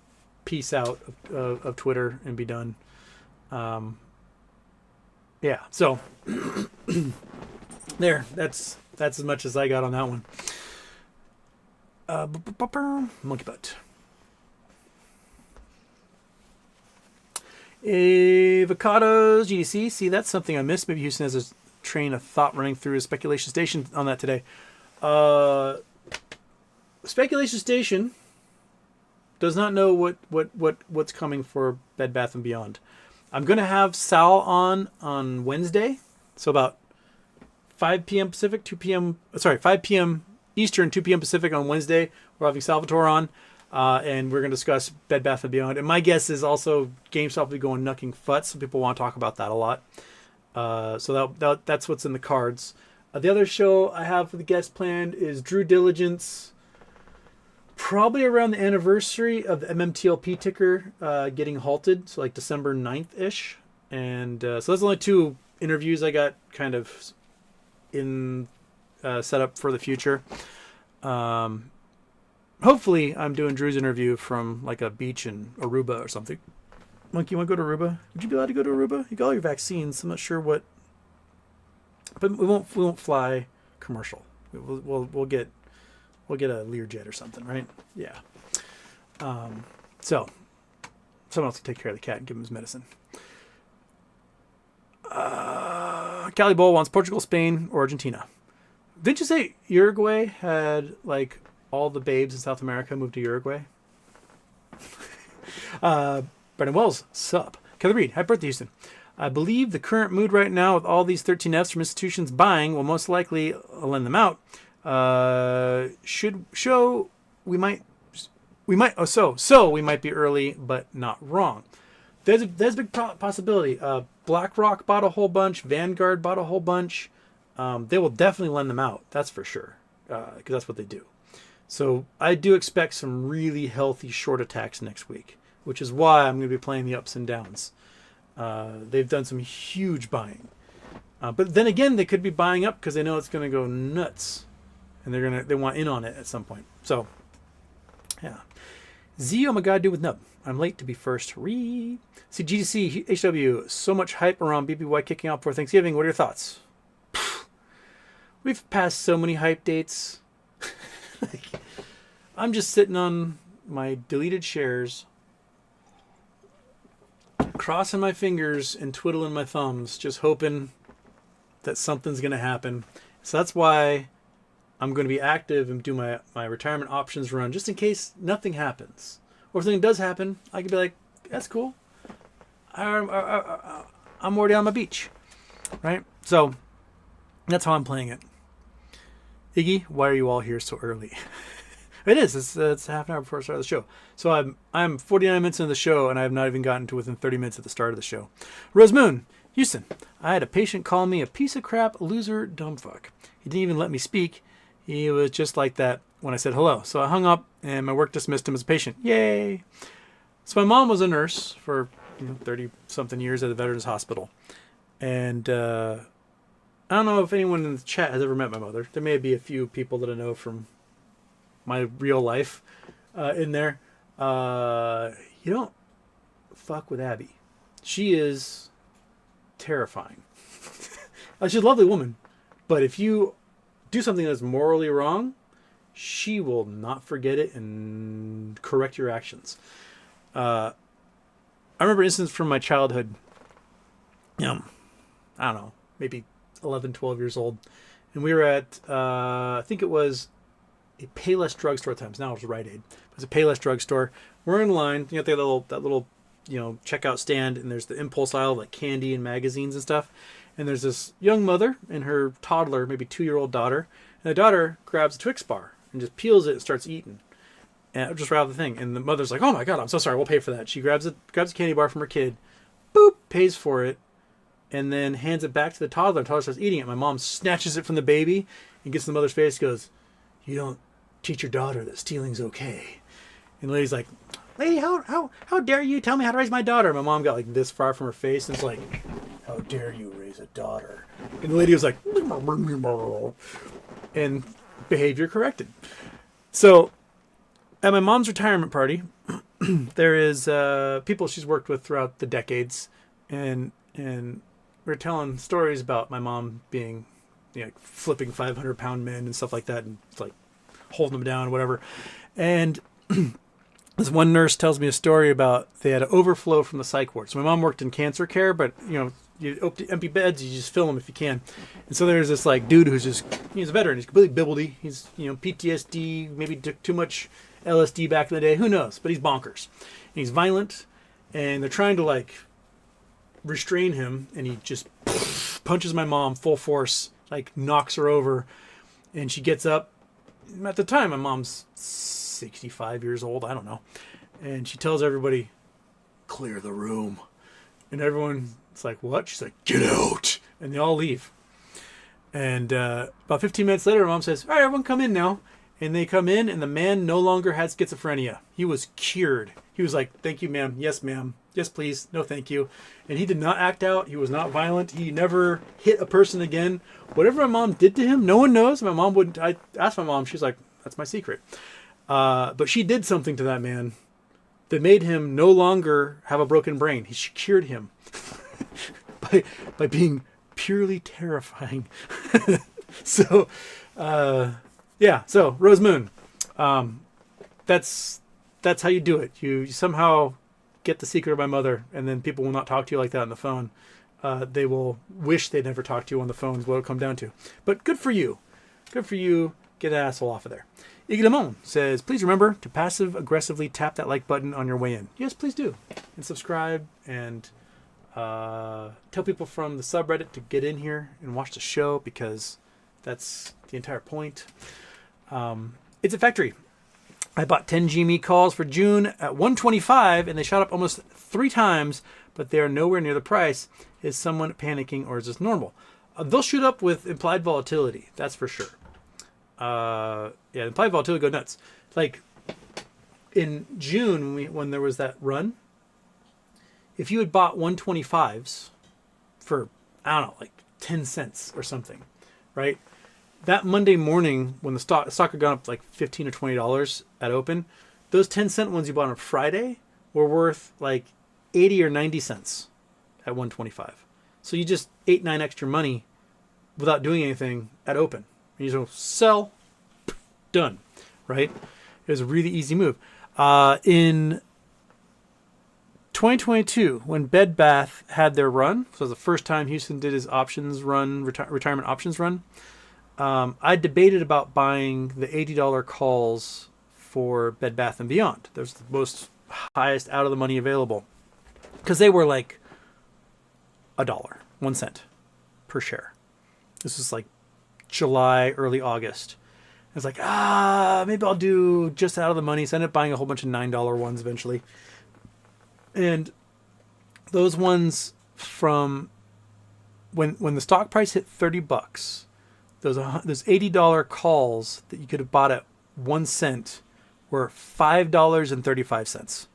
peace out of Twitter and be done. Yeah, so there. That's as much as I got on that one. Monkey butt. Avocados, GDC. See, that's something I missed. Maybe Houston has a train of thought running through a speculation station on that today. Speculation station does not know what's coming for Bed Bath & Beyond. I'm going to have Sal on Wednesday. So about 5 p.m. Pacific, 5 p.m. Eastern, 2 p.m. Pacific on Wednesday. We're having Salvatore on. And we're going to discuss Bed Bath & Beyond. And my guess is also GameStop will be going knucking futz. Some people want to talk about that a lot. So that's what's in the cards. The other show I have for the guest planned is Drew Diligence. Probably around the anniversary of the MMTLP ticker getting halted. So like December 9th-ish. And so those are only 2 interviews I got kind of in set up for the future. Hopefully, I'm doing Drew's interview from like a beach in Aruba or something. Monkey, you want to go to Aruba? Would you be allowed to go to Aruba? You got all your vaccines. I'm not sure what, but we won't fly commercial. We'll get a Learjet or something, right? Yeah. So someone else can take care of the cat and give him his medicine. Cali Bowl wants Portugal, Spain, or Argentina. Didn't you say Uruguay had like all the babes in South America moved to Uruguay? Brendan Wells, sup. Kelly Reed, happy birthday, Houston. I believe the current mood right now with all these 13Fs from institutions buying will most likely lend them out. Should show we might we might be early, but not wrong. There's a big possibility. BlackRock bought a whole bunch. Vanguard bought a whole bunch. They will definitely lend them out. That's for sure, because that's what they do. So I do expect some really healthy short attacks next week, which is why I'm going to be playing the ups and downs. They've done some huge buying, but then again, they could be buying up because they know it's going to go nuts, and they want in on it at some point. So, yeah. Z, oh my God, do with nub. I'm late to be first. See, GDC, HW, so much hype around BBY kicking off for Thanksgiving. What are your thoughts? We've passed so many hype dates. I'm just sitting on my deleted shares, crossing my fingers and twiddling my thumbs, just hoping that something's going to happen. So that's why I'm going to be active and do my retirement options run, just in case nothing happens. Or if something does happen, I can be like, that's cool. I'm already on my beach. Right? So that's how I'm playing it. Iggy, why are you all here so early? It is. It's half an hour before I start the show. So I'm 49 minutes into the show, and I have not even gotten to within 30 minutes at the start of the show. Rose Moon, Houston. I had a patient call me a piece of crap, loser, dumb fuck. He didn't even let me speak. He was just like that when I said hello. So I hung up, and my work dismissed him as a patient. Yay! So my mom was a nurse for 30-something years at a veterans hospital. And I don't know if anyone in the chat has ever met my mother. There may be a few people that I know from my real life in there. You don't fuck with Abby. She is terrifying. She's a lovely woman. But if you do something that's morally wrong, she will not forget it and correct your actions. I remember an instance from my childhood. I don't know, maybe 11, 12 years old. And we were at, I think it was a Payless drugstore at times. Now it's Rite Aid. It was a Payless drugstore. We're in line. You know, that little checkout stand, and there's the impulse aisle, like candy and magazines and stuff. And there's this young mother and her toddler, maybe 2-year-old daughter. And the daughter grabs a Twix bar and just peels it and starts eating. And just right out the thing. And the mother's like, "Oh my God, I'm so sorry. We'll pay for that." She grabs a candy bar from her kid, boop, pays for it, and then hands it back to the toddler. The toddler starts eating it. My mom snatches it from the baby and gets in the mother's face and goes, "You don't teach your daughter that stealing's okay." And the lady's like, "Lady, how dare you tell me how to raise my daughter?" My mom got like this far from her face and it's like, "How dare you raise a daughter?" And the lady was like, and behavior corrected. So at my mom's retirement party, there is people she's worked with throughout the decades. and we were telling stories about my mom being, like flipping 500-pound men and stuff like that, and like holding them down, or whatever. And this one nurse tells me a story about they had an overflow from the psych ward. So my mom worked in cancer care, but you open empty beds, you just fill them if you can. And so there's this like dude he's a veteran. He's completely bibbledy. He's PTSD, maybe took too much LSD back in the day. Who knows? But he's bonkers. And he's violent, and they're trying to like restrain him, and he just punches my mom full force, like knocks her over, and she gets up. At the time, my mom's 65 years old. I don't know. And she tells everybody, clear the room. And everyone's like, what? She's like, get out. And they all leave. And about 15 minutes later, my mom says, all right, everyone come in now. And they come in, and the man no longer had schizophrenia. He was cured. He was like, thank you, ma'am. Yes, ma'am. Yes, please. No, thank you. And he did not act out. He was not violent. He never hit a person again. Whatever my mom did to him, no one knows. My mom wouldn't. I asked my mom. She's like, that's my secret. But she did something to that man that made him no longer have a broken brain. She cured him by being purely terrifying. So, yeah. So Rose Moon, that's how you do it. You somehow get the secret of my mother, and then people will not talk to you like that on the phone. They will wish they'd never talked to you on the phone is what it'll come down to. But good for you. Good for you. Get that asshole off of there. Iglamon says, please remember to passive-aggressively tap that like button on your way in. Yes, please do. And subscribe, and tell people from the subreddit to get in here and watch the show, because that's the entire point. It's a factory. I bought 10 GME calls for June at $125, and they shot up almost 3 times, but they are nowhere near the price. Is someone panicking, or is this normal? They'll shoot up with implied volatility, that's for sure. Yeah, implied volatility go nuts. Like in June, when there was that run, if you had bought 125s for, I don't know, like 10 cents or something, right? That Monday morning, when the stock had gone up like $15 or $20 at open, those 10-cent ones you bought on Friday were worth like 80 or 90 cents at 125. So you just 8-9 extra money without doing anything at open. And you just sell, done, right? It was a really easy move. In 2022, when Bed Bath had their run, so it was the first time Houston did his options run, retirement options run, I debated about buying the $80 calls for Bed Bath & Beyond. Those are the most highest out of the money available, because they were like $1 per share. This was like July, early August. I was like, maybe I'll do just out of the money. So I ended up buying a whole bunch of $9 ones eventually. And those ones from when the stock price hit $30, those $80 calls that you could have bought at 1 cent were $5.35.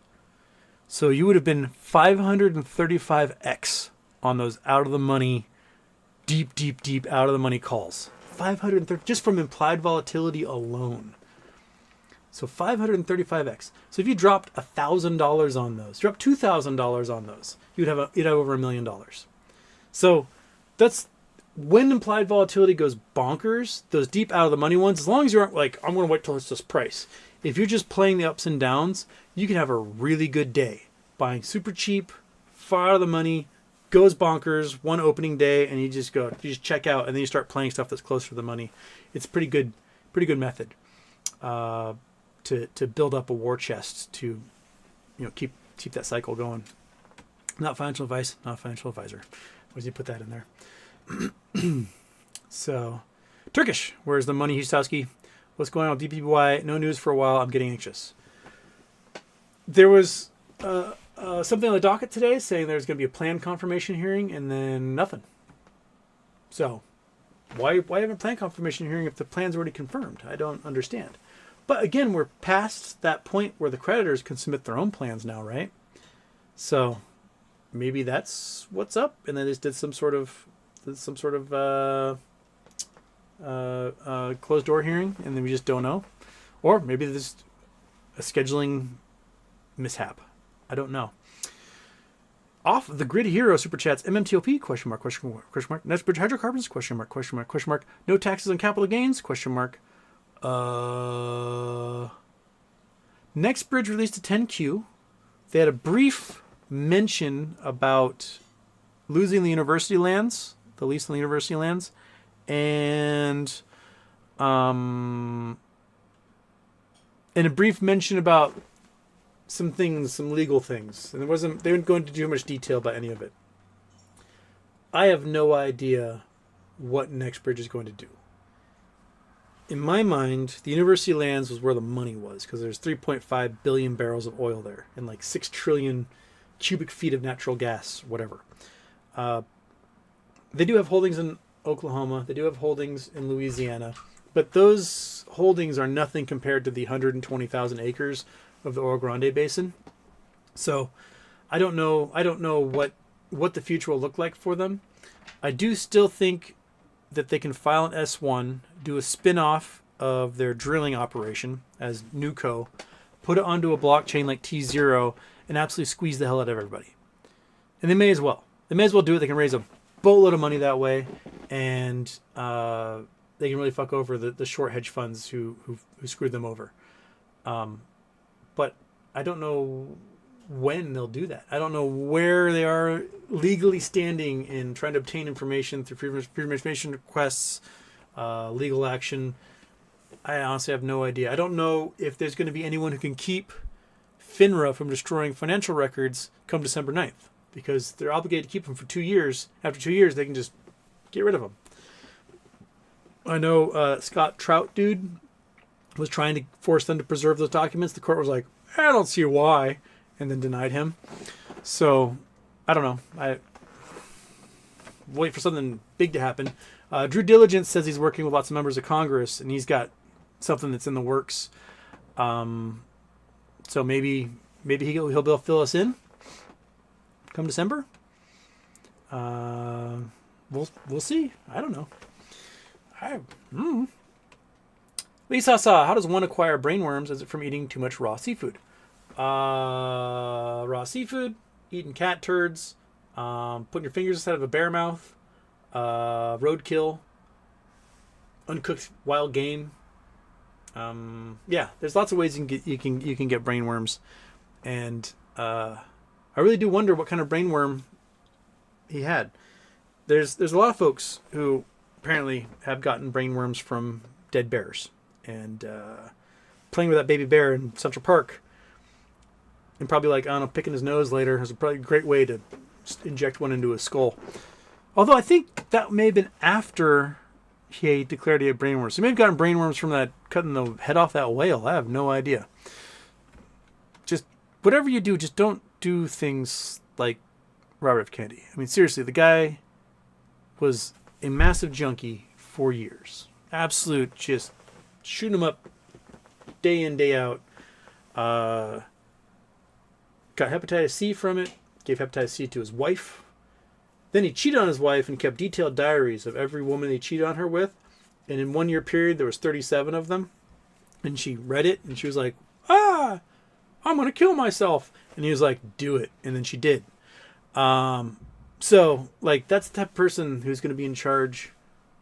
So you would have been 535x on those out of the money, deep out of the money calls. 530 just from implied volatility alone. So 535x. So if you dropped $1,000 on those, dropped $2,000 on those, you'd have over $1 million. So that's when implied volatility goes bonkers. Those deep out of the money ones, as long as you aren't like, I'm going to wait till it's this price. If you're just playing the ups and downs, you can have a really good day buying super cheap, far out of the money, goes bonkers one opening day, and you just check out, and then you start playing stuff that's closer to the money. It's pretty good method to build up a war chest to keep that cycle going. Not financial advice, not a financial advisor. Why did you put that in there? So, Turkish, where's the money, Hustowski? What's going on with DPY? No news for a while. I'm getting anxious. There was something on the docket today saying there's going to be a plan confirmation hearing, and then nothing. So, why have a plan confirmation hearing if the plan's already confirmed? I don't understand. But again, we're past that point where the creditors can submit their own plans now, right? So, maybe that's what's up, and they just did some sort of closed door hearing, and then we just don't know. Or maybe there's a scheduling mishap. I don't know. Off the grid hero super chats MMTLP question mark question mark question mark Next bridge hydrocarbons question mark question mark question mark no taxes on capital gains question mark Next bridge released a 10Q. They had a brief mention about losing the university lands, the lease on the university lands, and a brief mention about some things, some legal things, and they didn't go into too much detail about any of it. I have no idea what Next Bridge is going to do. In my mind, the university lands was where the money was, because there's 3.5 billion barrels of oil there and like 6 trillion cubic feet of natural gas, whatever. They do have holdings in Oklahoma. They do have holdings in Louisiana. But those holdings are nothing compared to the 120,000 acres of the Oro Grande Basin. So I don't know what the future will look like for them. I do still think that they can file an S1, do a spin-off of their drilling operation as Nuco, put it onto a blockchain like T0, and absolutely squeeze the hell out of everybody. And they may as well. They may as well do it. They can raise a boatload of money that way, and they can really fuck over the short hedge funds who screwed them over. But I don't know when they'll do that. I don't know where they are legally standing in trying to obtain information through freedom of information requests, legal action. I honestly have no idea. I don't know if there's going to be anyone who can keep FINRA from destroying financial records come December 9th, because they're obligated to keep them for 2 years. After 2 years, they can just get rid of them. I know Scott Trout dude was trying to force them to preserve those documents. The court was like, I don't see why, and then denied him. So I don't know. I wait for something big to happen. Drew Diligence says he's working with lots of members of Congress, and he's got something that's in the works. So maybe he'll be able to fill us in come December. We'll see. I don't know. Lisa, how does one acquire brainworms? Is it from eating too much raw seafood? Raw seafood, eating cat turds, putting your fingers inside of a bear mouth, roadkill, uncooked wild game. Yeah, there's lots of ways you can get brainworms, and I really do wonder what kind of brainworm he had. There's a lot of folks who apparently have gotten brainworms from dead bears, and playing with that baby bear in Central Park, and probably like, I don't know, picking his nose later is probably a great way to inject one into his skull. Although I think that may have been after he declared he had brainworms. So he may have gotten brainworms from that cutting the head off that whale. I have no idea. Just whatever you do, just don't do things like Robert F. Kennedy. I mean, seriously, the guy was a massive junkie for years. Absolute, just shooting him up day in, day out. Got hepatitis C from it. Gave hepatitis C to his wife. Then he cheated on his wife and kept detailed diaries of every woman he cheated on her with. And in 1 year period, there was 37 of them. And she read it, and she was like, I'm going to kill myself. And he was like, do it. And then she did. So, like, that's the type of person who's going to be in charge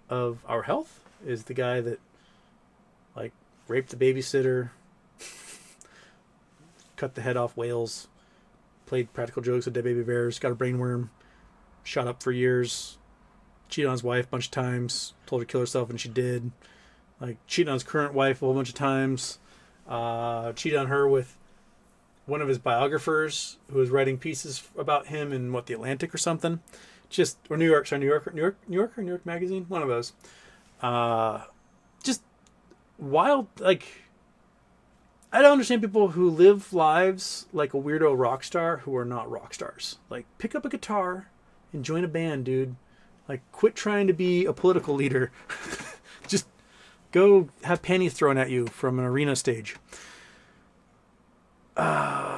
of our health, is the guy that, like, raped the babysitter, cut the head off whales, played practical jokes with dead baby bears, got a brainworm, shot up for years, cheated on his wife a bunch of times, told her to kill herself, and she did. Like, cheated on his current wife a whole bunch of times, cheated on her with one of his biographers who was writing pieces about him in the Atlantic or something, or New York Magazine, one of those. Just wild. Like, I don't understand people who live lives like a weirdo rock star who are not rock stars. Like, pick up a guitar and join a band, dude. Like, quit trying to be a political leader. Just go have panties thrown at you from an arena stage.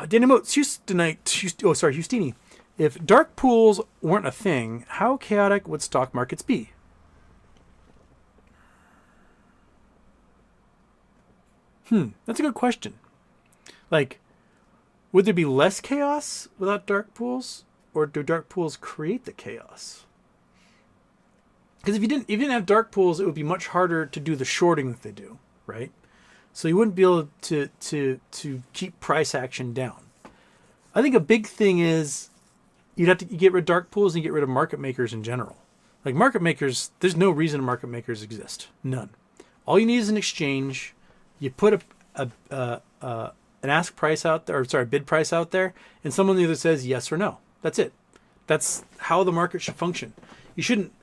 Danny Motes, Houstini. If dark pools weren't a thing, how chaotic would stock markets be? That's a good question. Like, would there be less chaos without dark pools? or do dark pools create the chaos? Because if you didn't have dark pools, it would be much harder to do the shorting that they do, right? So you wouldn't be able to keep price action down. I think a big thing is you get rid of dark pools and you get rid of market makers in general. Like market makers, there's no reason market makers exist. None. All you need is an exchange. You put an ask price out there, bid price out there, and someone either says yes or no. That's it. That's how the market should function. You shouldn't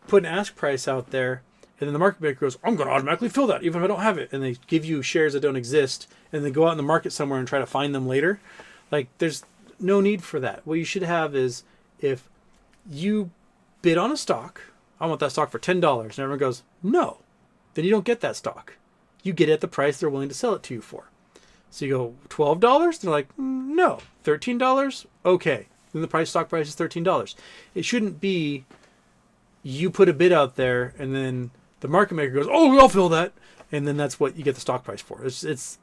put an ask price out there, and then the market maker goes, I'm going to automatically fill that, even if I don't have it. And they give you shares that don't exist, and then go out in the market somewhere and try to find them later. Like, there's no need for that. What you should have is, if you bid on a stock, I want that stock for $10, and everyone goes, no, then you don't get that stock. You get it at the price they're willing to sell it to you for. So you go, $12? They're like, no. $13? Okay. Then the stock price is $13. It shouldn't be you put a bid out there and then the market maker goes, oh, I'll fill that. And then that's what you get the stock price for. It's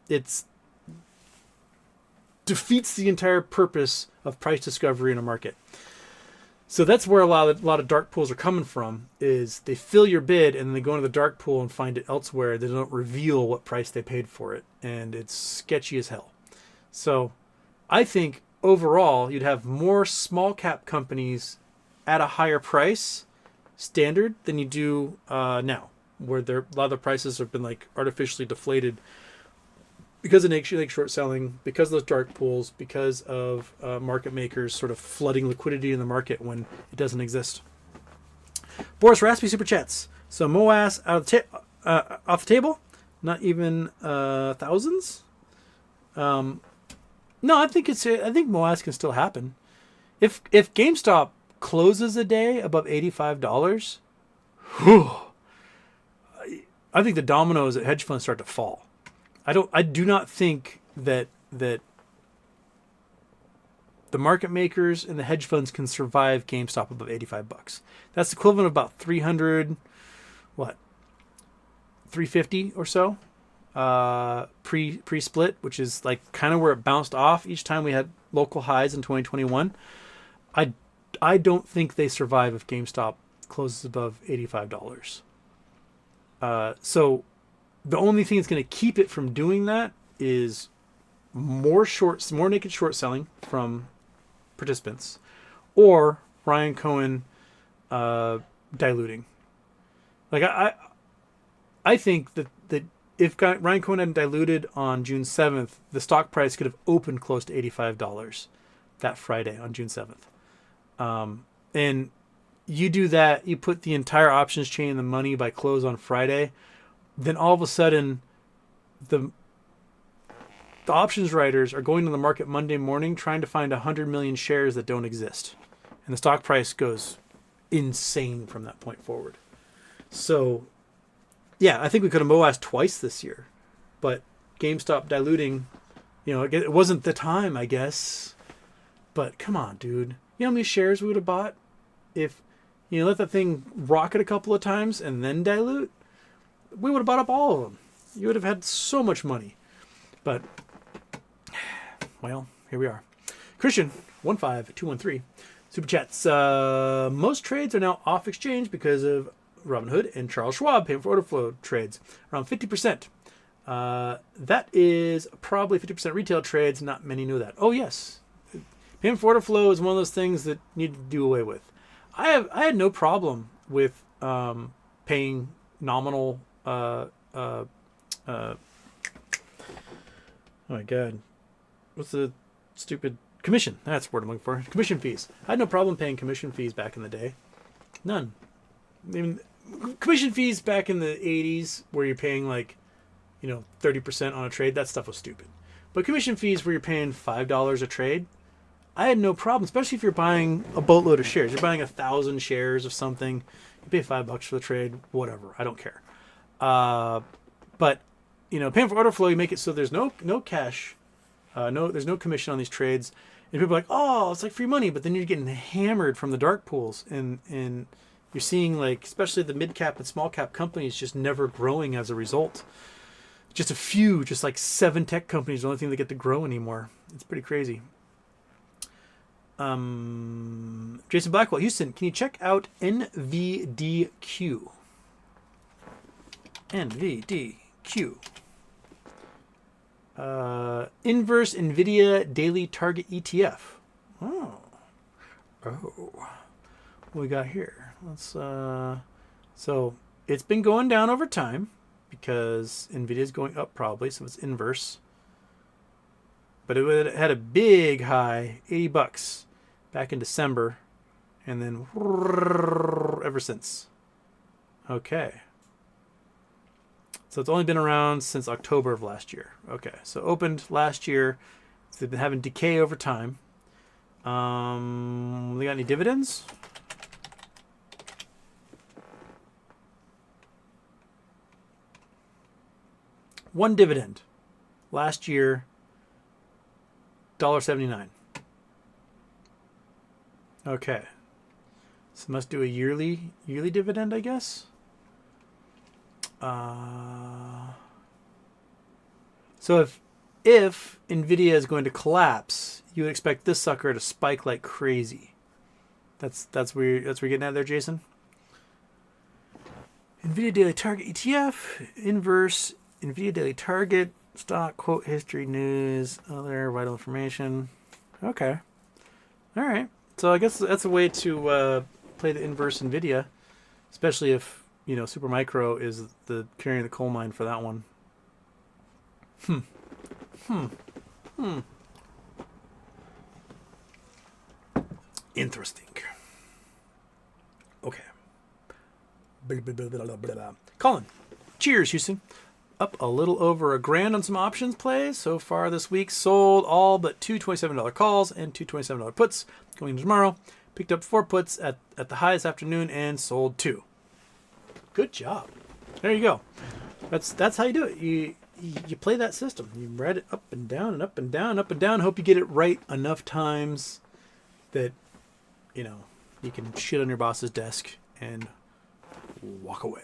defeats the entire purpose of price discovery in a market. So that's where a lot of dark pools are coming from, is they fill your bid and then they go into the dark pool and find it elsewhere. They don't reveal what price they paid for it. And it's sketchy as hell. So I think overall you'd have more small cap companies at a higher price standard than you do now, where a lot of the prices have been like artificially deflated because of naked short selling, because of those dark pools, because of market makers sort of flooding liquidity in the market when it doesn't exist. Boris Raspy super chats. So MOAS off the table, not even thousands. No, I think MOAS can still happen. If GameStop closes a day above $85, I think the dominoes at hedge funds start to fall. I do not think that the market makers and the hedge funds can survive GameStop above $85. That's the equivalent of about 350 or so pre-split, which is like kind of where it bounced off each time we had local highs in 2021. I don't think they survive if GameStop closes above $85. So the only thing that's going to keep it from doing that is more naked short selling from participants, or Ryan Cohen diluting. Like I think that if Ryan Cohen hadn't diluted on June 7th, the stock price could have opened close to $85 that Friday on June 7th. And you do that, you put the entire options chain in the money by close on Friday, then all of a sudden the options writers are going to the market Monday morning trying to find 100 million shares that don't exist. And the stock price goes insane from that point forward. So, yeah, I think we could have MOAS twice this year. But GameStop diluting, it wasn't the time, I guess. But come on, dude. You know how many shares we would have bought if let that thing rocket a couple of times and then dilute? We would have bought up all of them. You would have had so much money. But, well, here we are. Christian, 15213. Super chats. Most trades are now off exchange because of Robinhood and Charles Schwab paying for order flow trades. Around 50%. That is probably 50% retail trades. Not many know that. Oh, yes. Payment for order flow is one of those things that you need to do away with. I had no problem with paying nominal oh my god, what's the stupid commission? That's the word I'm looking for. Commission fees. I had no problem paying commission fees back in the day. None. I mean, commission fees back in the 80s where you're paying 30% on a trade, that stuff was stupid. But commission fees where you're paying $5 a trade, I had no problem, especially if you're buying a boatload of shares. You're buying 1,000 shares of something. You pay $5 for the trade, whatever. I don't care. But paying for order flow, you make it so there's no cash, there's no commission on these trades, and people are like, oh, it's like free money. But then you're getting hammered from the dark pools, and you're seeing especially the mid cap and small cap companies just never growing as a result. Just a few, just 7 tech companies, the only thing that get to grow anymore. It's pretty crazy. Jason Blackwell, Houston, can you check out NVDQ? NVDQ. Inverse NVIDIA Daily Target ETF. Oh. What we got here? Let's so it's been going down over time because NVIDIA is going up probably, so it's inverse. But it had a big high, $80 back in December, and then ever since. Okay. So it's only been around since October of last year. Okay, so opened last year. So they've been having decay over time. They got any dividends? One dividend. Last year, $1.79. Okay. So must do a yearly dividend, I guess. So if NVIDIA is going to collapse, you would expect this sucker to spike like crazy. That's where you're getting at there, Jason. NVIDIA Daily Target ETF, inverse NVIDIA Daily Target, stock, quote, history, news, other vital information. Okay. All right. So I guess that's a way to play the inverse NVIDIA, especially if, you know, Supermicro is the carrying the coal mine for that one. Interesting. Okay. Colin. Cheers, Houston. Up a little over $1,000 on some options plays so far this week. Sold all but two $27 calls and two $27 puts going into tomorrow. Picked up 4 puts at the high this afternoon and sold 2. Good job. There you go. That's how you do it. You play that system. You ride it up and down and up and down, up and down. Hope you get it right enough times that, you know, you can shit on your boss's desk and walk away.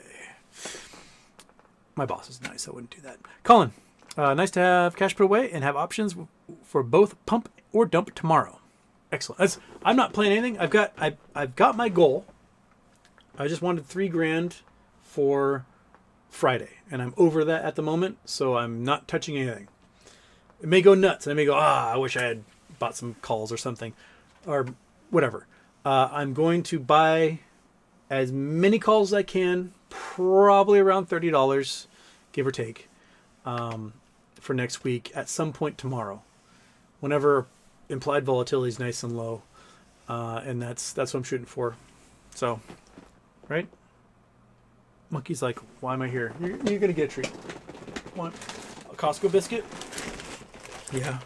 My boss is nice. I wouldn't do that. Colin, nice to have cash put away and have options for both pump or dump tomorrow. Excellent. I'm not playing anything. I've got my goal. I just wanted $3,000 for Friday, and I'm over that at the moment, so I'm not touching anything. It may go nuts. I may go, I wish I had bought some calls or something, or whatever. I'm going to buy as many calls as I can, probably around $30, give or take, for next week at some point tomorrow, whenever implied volatility is nice and low, and that's what I'm shooting for. So, right? Monkey's like, why am I here? You're gonna get a treat. Want a Costco biscuit? Yeah.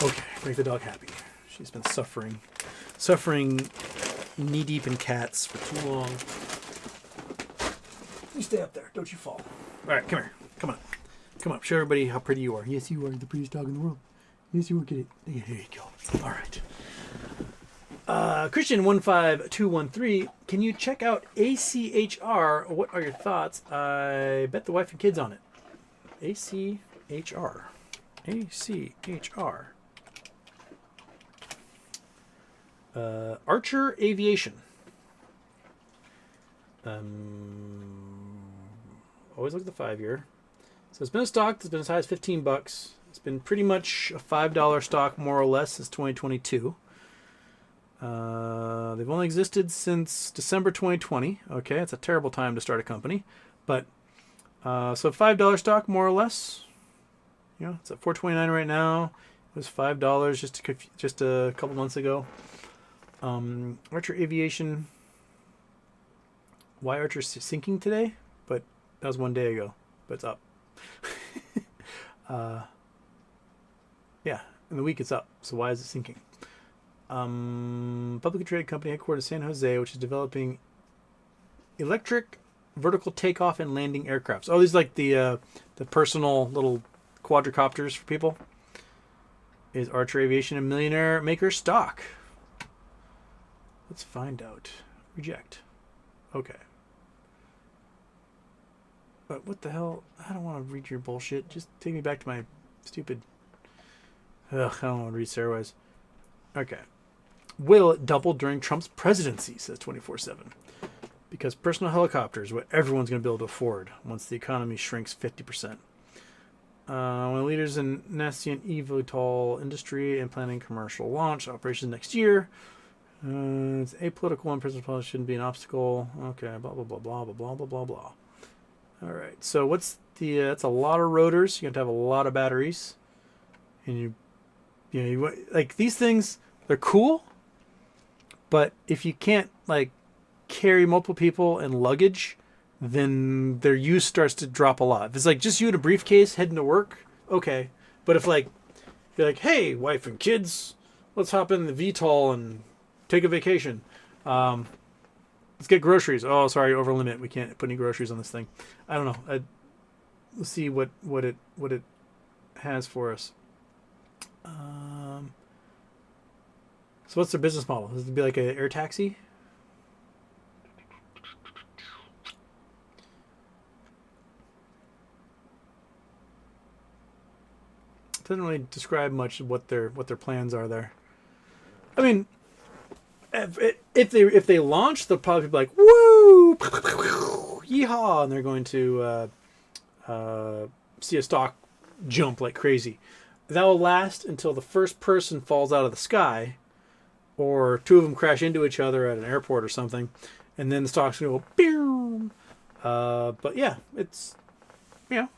Okay, make the dog happy. She's been suffering knee deep in cats for too long. You stay up there. Don't you fall. All right, come here. Come on. Come on. Show everybody how pretty you are. Yes, you are the prettiest dog in the world. Yes, you are. Get it. Yeah, here you go. All right. Christian15213, can you check out ACHR? What are your thoughts? I bet the wife and kids on it. ACHR. Archer Aviation. Always look at the 5-year. So it's been a stock that's been as high as $15. It's been pretty much a $5 stock, more or less, since 2022. They've only existed since December 2020. Okay, it's a terrible time to start a company, but so $5 stock, more or less. You know, it's at $4.29 right now. It was $5 just a couple months ago. Archer Aviation. Why Archer's sinking today? But that was one day ago. But it's up. Yeah, in the week it's up. So why is it sinking? Publicly traded company headquartered in San Jose, which is developing electric vertical takeoff and landing aircrafts. Oh, these are like the personal little quadricopters for people. Is Archer Aviation a millionaire maker stock? Let's find out. Reject. Okay. But what the hell? I don't want to read your bullshit. Just take me back to my stupid... Ugh, I don't want to read Sarahwise. Okay. Will it double during Trump's presidency, says 24/7. Because personal helicopters, what everyone's going to be able to afford once the economy shrinks 50%. One of the leaders in nascent eVTOL industry and planning commercial launch operations next year. It's apolitical and personal policy shouldn't be an obstacle. Okay, blah, blah, blah, blah, blah, blah, blah, blah, blah. All right, so what's the, that's a lot of rotors. You have to have a lot of batteries. And like these things, they're cool. But if you can't, like, carry multiple people and luggage, then their use starts to drop a lot. If it's like just you in a briefcase heading to work, okay. But if like you're like, hey, wife and kids, let's hop in the VTOL and take a vacation. Let's get groceries. Oh, sorry, over limit. We can't put any groceries on this thing. I don't know. Let's see what it has for us. So what's their business model? Is it to be like an air taxi? Doesn't really describe much of what their plans are there. I mean, if they launch, they'll probably be like, woo, yeehaw, and they're going to see a stock jump like crazy. That will last until the first person falls out of the sky, or two of them crash into each other at an airport or something, and then the stock's going to go, pew. But yeah, it's, you know,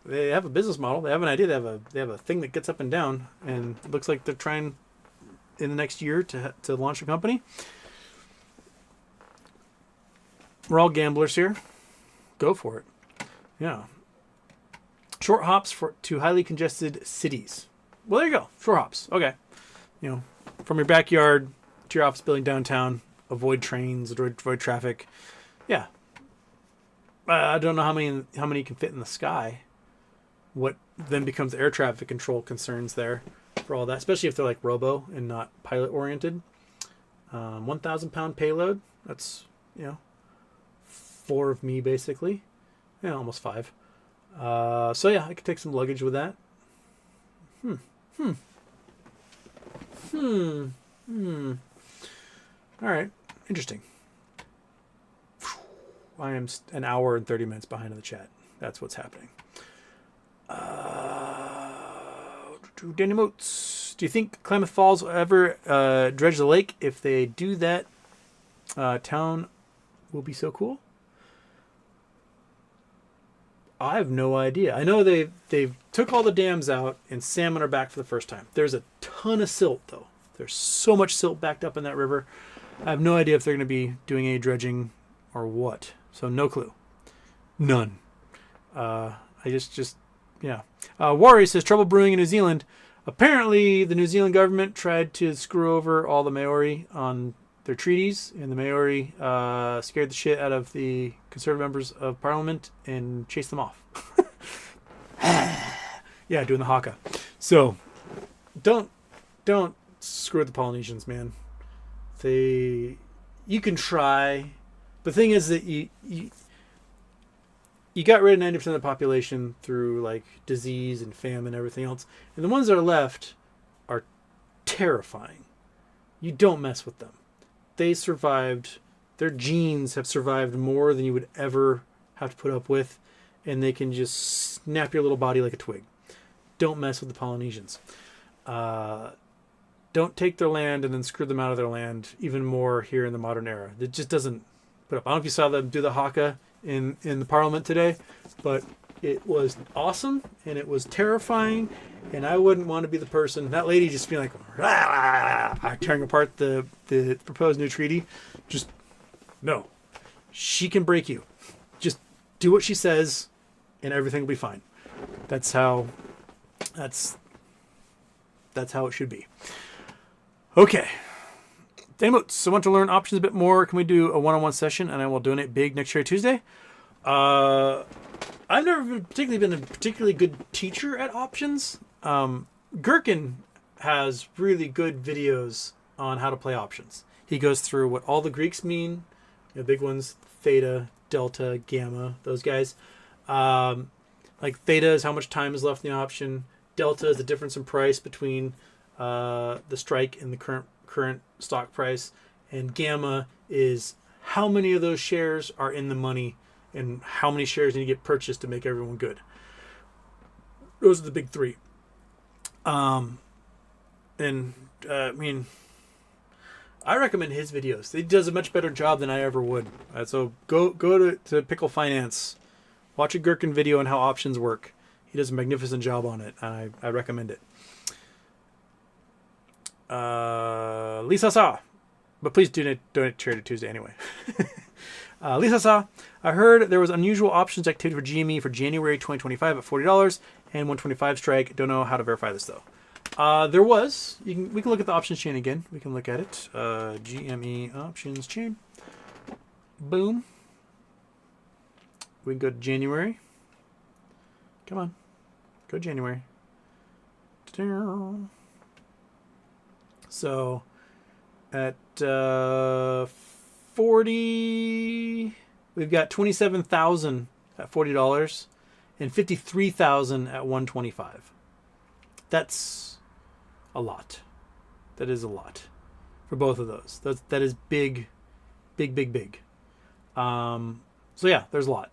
they have a business model. They have an idea. They have a thing that gets up and down, and it looks like they're trying in the next year to launch a company. We're all gamblers here. Go for it. Yeah. Short hops to highly congested cities. Well, there you go. Short hops. Okay. You know, from your backyard to your office building downtown. Avoid trains. Avoid traffic. Yeah. I don't know how many can fit in the sky. What then becomes air traffic control concerns there for all that, especially if they're like robo and not pilot oriented. 1,000-pound payload. That's, 4 of me basically. Yeah, almost 5. So yeah, I could take some luggage with that. All right, interesting. I am an hour and 30 minutes behind in the chat. That's what's happening. Danny Moats, do you think Klamath Falls will ever dredge the lake? If they do that, town will be so cool. I have no idea. I know they've took all the dams out and salmon are back for the first time. There's a ton of silt though. There's so much silt backed up in that river. I have no idea if they're going to be doing any dredging or what. So no clue. None. Yeah. Wari says, trouble brewing in New Zealand. Apparently, the New Zealand government tried to screw over all the Maori on their treaties, and the Maori scared the shit out of the Conservative members of Parliament and chased them off. Yeah, doing the haka. So, don't screw with the Polynesians, man. You can try. The thing is that you got rid of 90% of the population through like disease and famine and everything else. And the ones that are left are terrifying. You don't mess with them. They survived. Their genes have survived more than you would ever have to put up with. And they can just snap your little body like a twig. Don't mess with the Polynesians. Don't take their land and then screw them out of their land even more here in the modern era. It just doesn't put up. I don't know if you saw them do the haka in the parliament today, but it was awesome and it was terrifying, and I wouldn't want to be the person, that lady just being like tearing apart the proposed new treaty. Just no, she can break you. Just do what she says and everything will be fine. That's how it should be. Okay. Damotes, I want to learn options a bit more. Can we do a one-on-one session and I will donate big next year Tuesday? I've never been a particularly good teacher at options. Gherkin has really good videos on how to play options. He goes through what all the Greeks mean, the big ones, theta, delta, gamma, those guys. Like theta is how much time is left in the option. Delta is the difference in price between the strike and the current stock price, and gamma is how many of those shares are in the money and how many shares need to get purchased to make everyone good. Those are the big three. I mean, I recommend his videos. He does a much better job than I ever would. So go to Pickle Finance, watch a Gherkin video on how options work. He does a magnificent job on it. I recommend it. Lisa Sa, but please donate Charity Tuesday anyway. Lisa Sa, I heard there was unusual options activity for GME for January 2025 at $40 and 125 strike. Don't know how to verify this though. There was. We can look at the options chain again. We can look at it. GME options chain. Boom. We can go to January. Come on. Go January. So at 40, we've got 27,000 at $40 and 53,000 at 125. That's a lot. That is a lot for both of those. That is big, big, big, big. So yeah, there's a lot.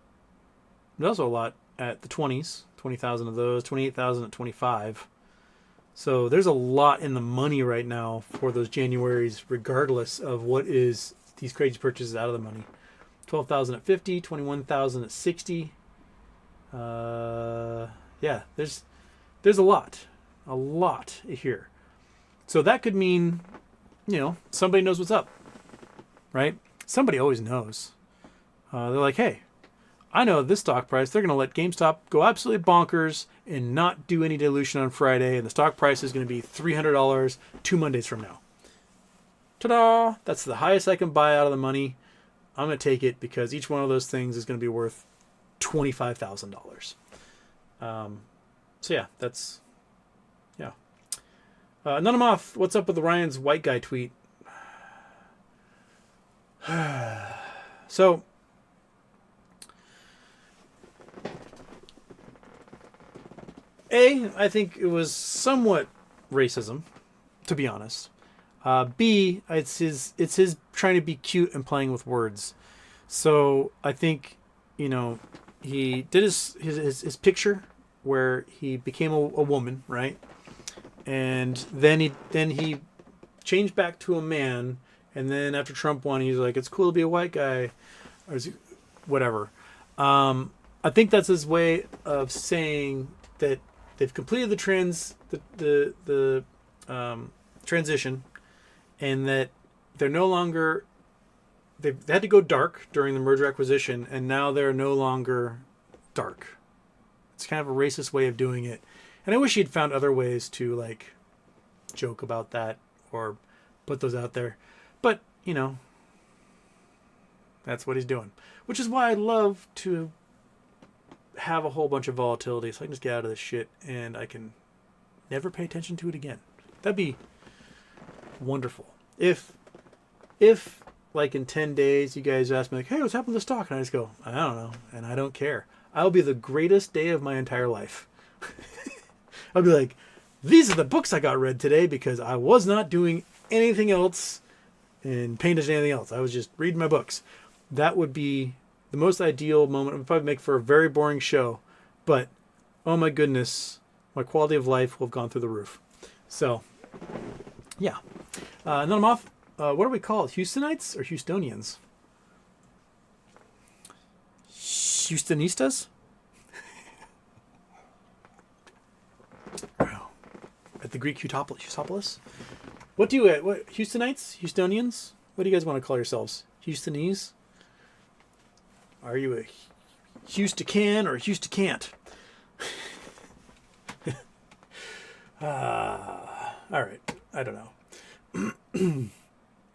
There's also a lot at the 20s, 20,000 of those, 28,000 at 25. So there's a lot in the money right now for those Januaries, regardless of what is these crazy purchases out of the money. 12,000 at 50, 21,000 at 60. Yeah, there's a lot here. So that could mean, somebody knows what's up, right? Somebody always knows. They're like, hey, I know this stock price. They're going to let GameStop go absolutely bonkers and not do any dilution on Friday. And the stock price is going to be $300 2 Mondays from now. Ta-da! That's the highest I can buy out of the money. I'm going to take it because each one of those things is going to be worth $25,000. So yeah, that's, yeah. Nunamoth, what's up with the Ryan's white guy tweet? So, A, I think it was somewhat racism, to be honest. B, it's his trying to be cute and playing with words. So I think, he did his picture where he became a woman, right? And then he changed back to a man. And then after Trump won, he's like, it's cool to be a white guy, or whatever. I think that's his way of saying that they've completed the transition, and that they're no longer, they had to go dark during the merger acquisition, and now they're no longer dark. It's kind of a racist way of doing it. And I wish he'd found other ways to joke about that or put those out there. But, that's what he's doing. Which is why I love to have a whole bunch of volatility so I can just get out of this shit and I can never pay attention to it again. That'd be wonderful. If in 10 days you guys ask me hey, what's happened to the stock? And I just go, I don't know. And I don't care. I'll be the greatest day of my entire life. I'll be like, these are the books I got read today because I was not doing anything else and paying attention to anything else. I was just reading my books. That would be the most ideal moment. It would probably make for a very boring show. But, oh my goodness, my quality of life will have gone through the roof. So, yeah. And then I'm off. What are we called? Houstonites or Houstonians? Houstonistas? At the Greek Houstopolis? What Houstonites? Houstonians? What do you guys want to call yourselves? Houstonese? Are you a Houstocan or a Houstocant? All right. I don't know.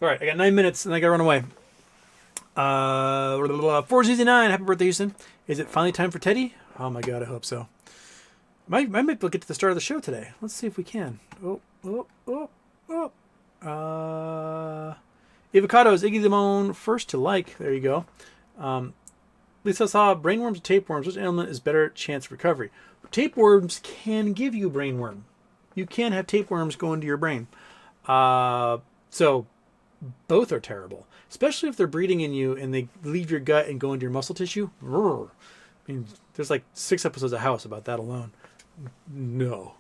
All right. I got 9 minutes and I got to run away. 469. Happy birthday, Houston. Is it finally time for Teddy? Oh my God. I hope so. I might get to the start of the show today. Let's see if we can. Avocados, Iggy Limon, first to like. There you go. Lisa saw brainworms or tapeworms. Which element is better chance of recovery? Tapeworms can give you brainworm. You can have tapeworms go into your brain. So both are terrible, especially if they're breeding in you and they leave your gut and go into your muscle tissue. I mean, there's like 6 episodes of House about that alone. No.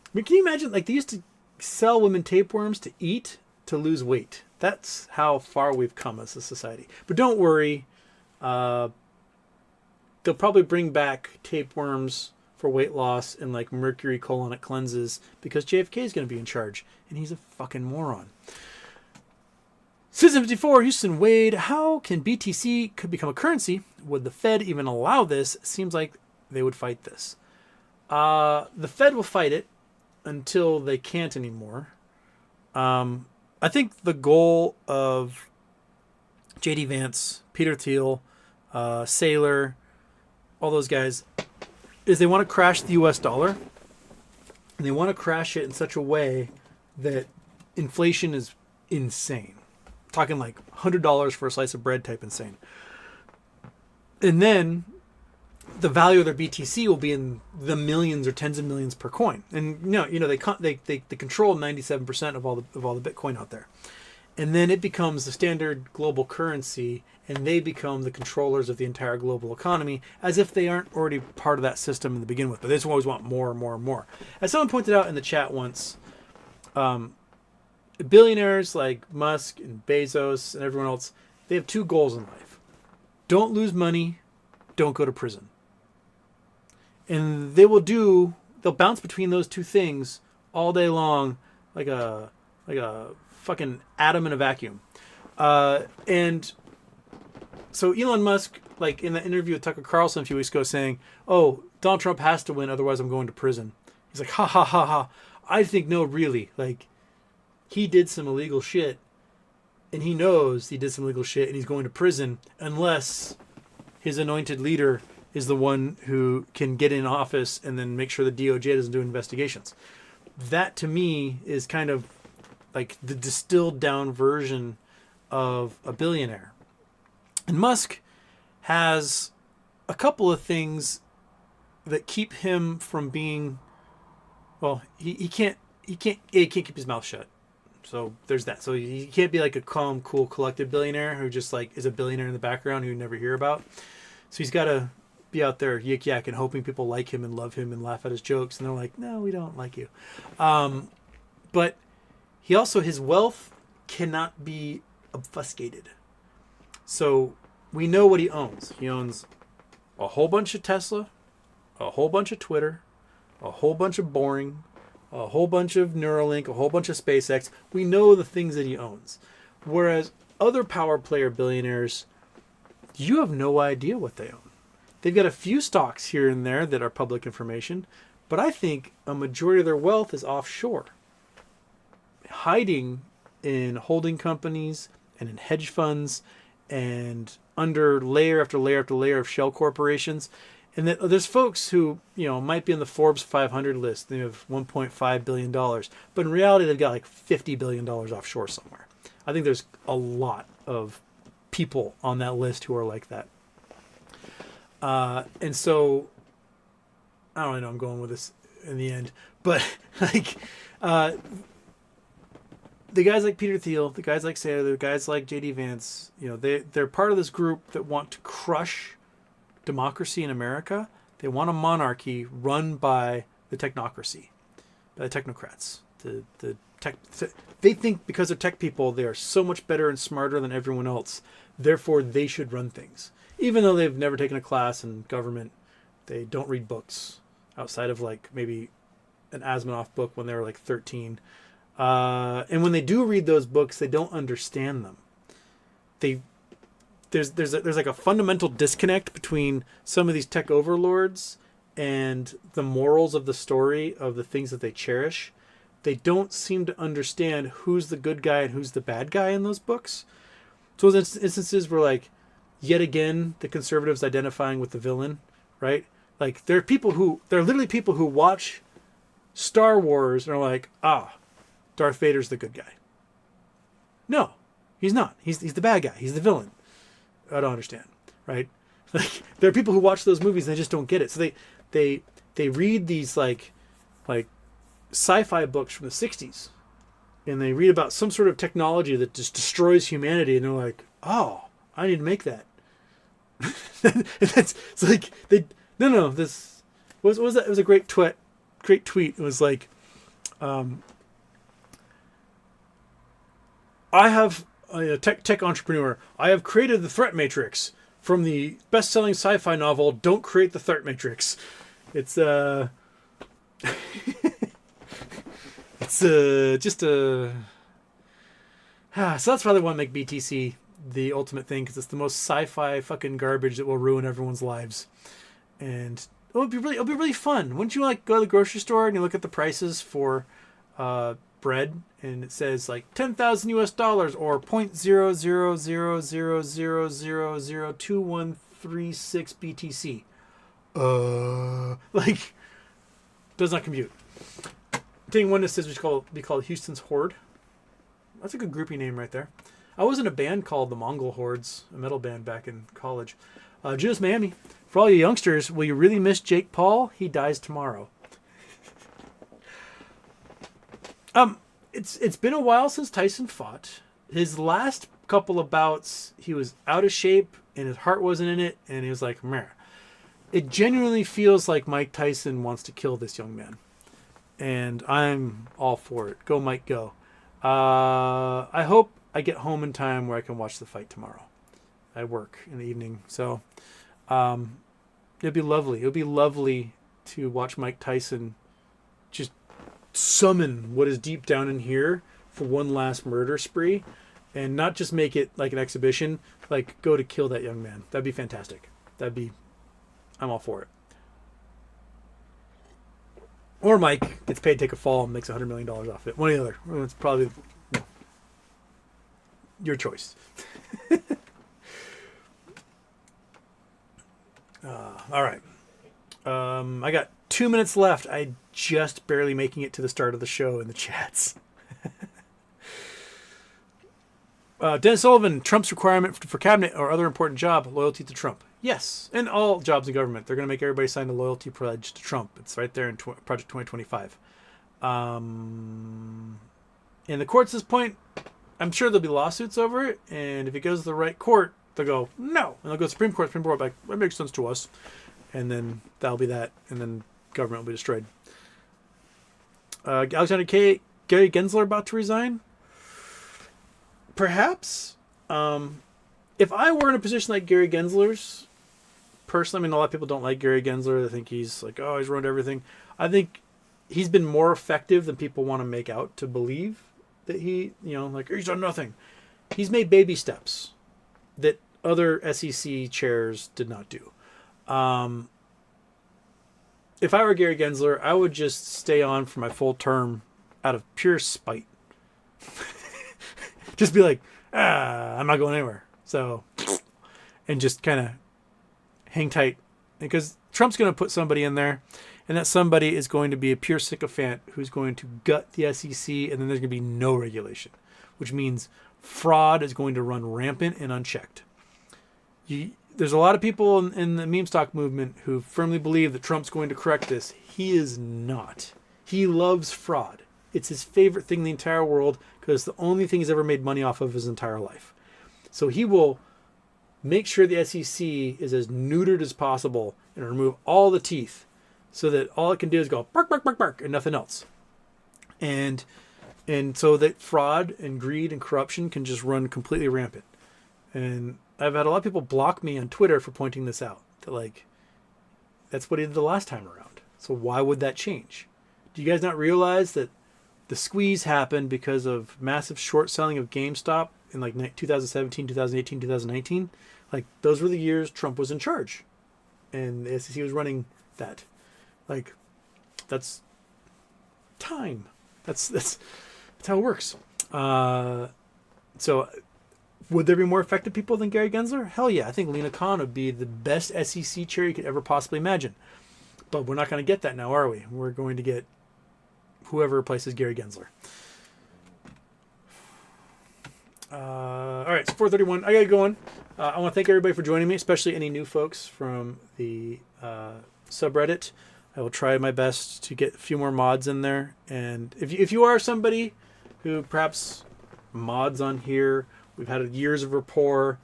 I mean, can you imagine? Like, they used to sell women tapeworms to eat to lose weight. That's how far we've come as a society. But don't worry. They'll probably bring back tapeworms for weight loss and like mercury colonic cleanses because JFK is going to be in charge. And he's a fucking moron. Citizen 54, Houston Wade, how can BTC could become a currency? Would the Fed even allow this? Seems like they would fight this. The Fed will fight it until they can't anymore. I think the goal of J.D. Vance, Peter Thiel, Saylor, all those guys, is they want to crash the U.S. dollar. And they want to crash it in such a way that inflation is insane. Talking like $100 for a slice of bread type insane. And then the value of their BTC will be in the millions or tens of millions per coin. And they control 97% of all the Bitcoin out there. And then it becomes the standard global currency, and they become the controllers of the entire global economy, as if they aren't already part of that system to begin with. But they just always want more and more and more. As someone pointed out in the chat once, billionaires like Musk and Bezos and everyone else, they have 2 goals in life. Don't lose money, don't go to prison. And they'll bounce between those 2 things all day long like a fucking atom in a vacuum. And so Elon Musk, like in the interview with Tucker Carlson a few weeks ago, saying, "Oh, Donald Trump has to win, otherwise I'm going to prison." He's like, "Ha ha ha ha." I think no, really, like, he did some illegal shit, and he knows he did some illegal shit, and he's going to prison unless his anointed leader is the one who can get in office and then make sure the DOJ doesn't do investigations. That, to me, is kind of like the distilled down version of a billionaire. And Musk has a couple of things that keep him from being, well, he can't keep his mouth shut. So there's that. So he can't be like a calm, cool, collected billionaire who just like is a billionaire in the background who you never hear about. So he's got to be out there yik-yak and hoping people like him and love him and laugh at his jokes. And they're like, "No, we don't like you." But he also, his wealth cannot be obfuscated. So we know what he owns. He owns a whole bunch of Tesla, a whole bunch of Twitter, a whole bunch of Boring, a whole bunch of Neuralink, a whole bunch of SpaceX. We know the things that he owns. Whereas other power player billionaires, you have no idea what they own. They've got a few stocks here and there that are public information, but I think a majority of their wealth is offshore, hiding in holding companies and in hedge funds and under layer after layer after layer of shell corporations. And that there's folks who, might be on the Forbes 500 list. They have $1.5 billion. But in reality, they've got like $50 billion offshore somewhere. I think there's a lot of people on that list who are like that. And so, I don't really know I'm going with this in the end. But like, the guys like Peter Thiel, the guys like Saylor, the guys like J.D. Vance, they're part of this group that want to crush democracy in America. They want a monarchy run by the technocracy, by the technocrats. They think because they're tech people, they are so much better and smarter than everyone else. Therefore, they should run things. Even though they've never taken a class in government, they don't read books outside of like maybe an Asimov book when they were like 13. And when they do read those books, they don't understand them. There's like a fundamental disconnect between some of these tech overlords and the morals of the story of the things that they cherish. They don't seem to understand who's the good guy and who's the bad guy in those books. So those instances where, like, yet again, the conservatives identifying with the villain, right? Like, there are literally people who watch Star Wars and are like, Darth Vader's the good guy. No, he's not. He's the bad guy. He's the villain. I don't understand, right? Like, there are people who watch those movies and they just don't get it. So they read these like sci-fi books from the 60s and they read about some sort of technology that just destroys humanity, and they're like, "Oh, I need to make that." It's like they no this what was that? It was a great tweet. It was like, I have a tech entrepreneur. I have created the threat matrix from the best-selling sci-fi novel "Don't Create the Threat Matrix." It's it's just a so that's why they want to make BTC the ultimate thing, because it's the most sci-fi fucking garbage that will ruin everyone's lives. And it'll be really fun. Wouldn't you like go to the grocery store and you look at the prices for bread, and it says like $10,000 or 0.0000002136 BTC? Like, does not compute. Taking one that says we should be called Houston's Horde. That's a good groupie name right there. I was in a band called the Mongol Hordes, a metal band back in college. Judas Miami. For all you youngsters, will you really miss Jake Paul? He dies tomorrow. It's been a while since Tyson fought. His last couple of bouts, he was out of shape and his heart wasn't in it, and he was like, meh. It genuinely feels like Mike Tyson wants to kill this young man. And I'm all for it. Go, Mike, go. I hope I get home in time where I can watch the fight tomorrow. I work in the evening, so it'd be lovely. It would be lovely to watch Mike Tyson just summon what is deep down in here for one last murder spree, and not just make it like an exhibition, like go to kill that young man. That'd be fantastic. I'm all for it. Or Mike gets paid to take a fall and makes $100 million off it. One or the other. It's probably your choice. All right. I got 2 minutes left. I just barely making it to the start of the show in the chats. Dennis Sullivan, Trump's requirement for cabinet or other important job, loyalty to Trump. Yes, and all jobs in government. They're going to make everybody sign a loyalty pledge to Trump. It's right there in Project 2025. In the courts at this point, I'm sure there'll be lawsuits over it, and if it goes to the right court, they'll go, no. And they'll go to Supreme Court, like, that makes sense to us. And then that'll be that, and then government will be destroyed. Alexander K. Gary Gensler about to resign? Perhaps. If I were in a position like Gary Gensler's, personally, I mean, a lot of people don't like Gary Gensler. They think he's like, oh, he's ruined everything. I think he's been more effective than people want to make out to believe that he, like, he's done nothing. He's made baby steps that other SEC chairs did not do. If I were Gary Gensler, I would just stay on for my full term out of pure spite. Just be like, I'm not going anywhere. So, and just kind of hang tight, because Trump's going to put somebody in there, and that somebody is going to be a pure sycophant who's going to gut the SEC, and then there's going to be no regulation, which means fraud is going to run rampant and unchecked. There's a lot of people in the meme stock movement who firmly believe that Trump's going to correct this. He is not. He loves fraud. It's his favorite thing in the entire world, because it's the only thing he's ever made money off of his entire life. So he will make sure the SEC is as neutered as possible and remove all the teeth, so that all it can do is go bark, bark, bark, bark, and nothing else. And so that fraud and greed and corruption can just run completely rampant. And I've had a lot of people block me on Twitter for pointing this out. That, like, that's what he did the last time around. So why would that change? Do you guys not realize that the squeeze happened because of massive short selling of GameStop in like 2017, 2018, 2019? Like, those were the years Trump was in charge, and the SEC was running that. Like, that's time. That's how it works. So, would there be more effective people than Gary Gensler? Hell yeah. I think Lena Khan would be the best SEC chair you could ever possibly imagine. But we're not going to get that now, are we? We're going to get whoever replaces Gary Gensler. All right, it's 4:31. I got to go on. I want to thank everybody for joining me, especially any new folks from the subreddit. I will try my best to get a few more mods in there. And if you are somebody who perhaps mods on here, we've had years of rapport,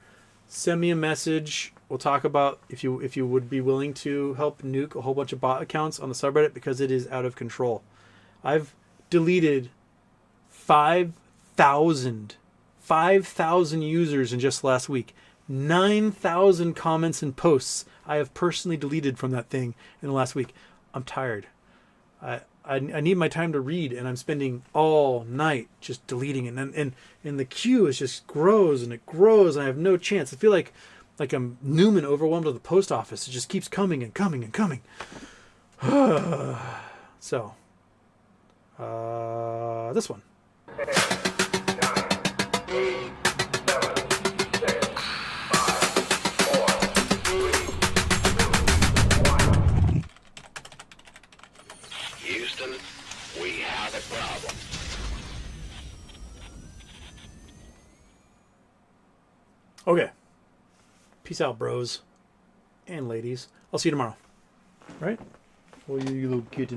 send me a message. We'll talk about if you would be willing to help nuke a whole bunch of bot accounts on the subreddit, because it is out of control. I've deleted 5,000 users in just last week. 9,000 comments and posts I have personally deleted from that thing in the last week. I'm tired. I need my time to read, and I'm spending all night just deleting it. And the queue is just grows and it grows, and I have no chance. I feel like I'm Newman overwhelmed with the post office. It just keeps coming and coming and coming. So, this one. Houston, we have a problem. Okay. Peace out, bros and ladies. I'll see you tomorrow. Right? Oh, you little kid.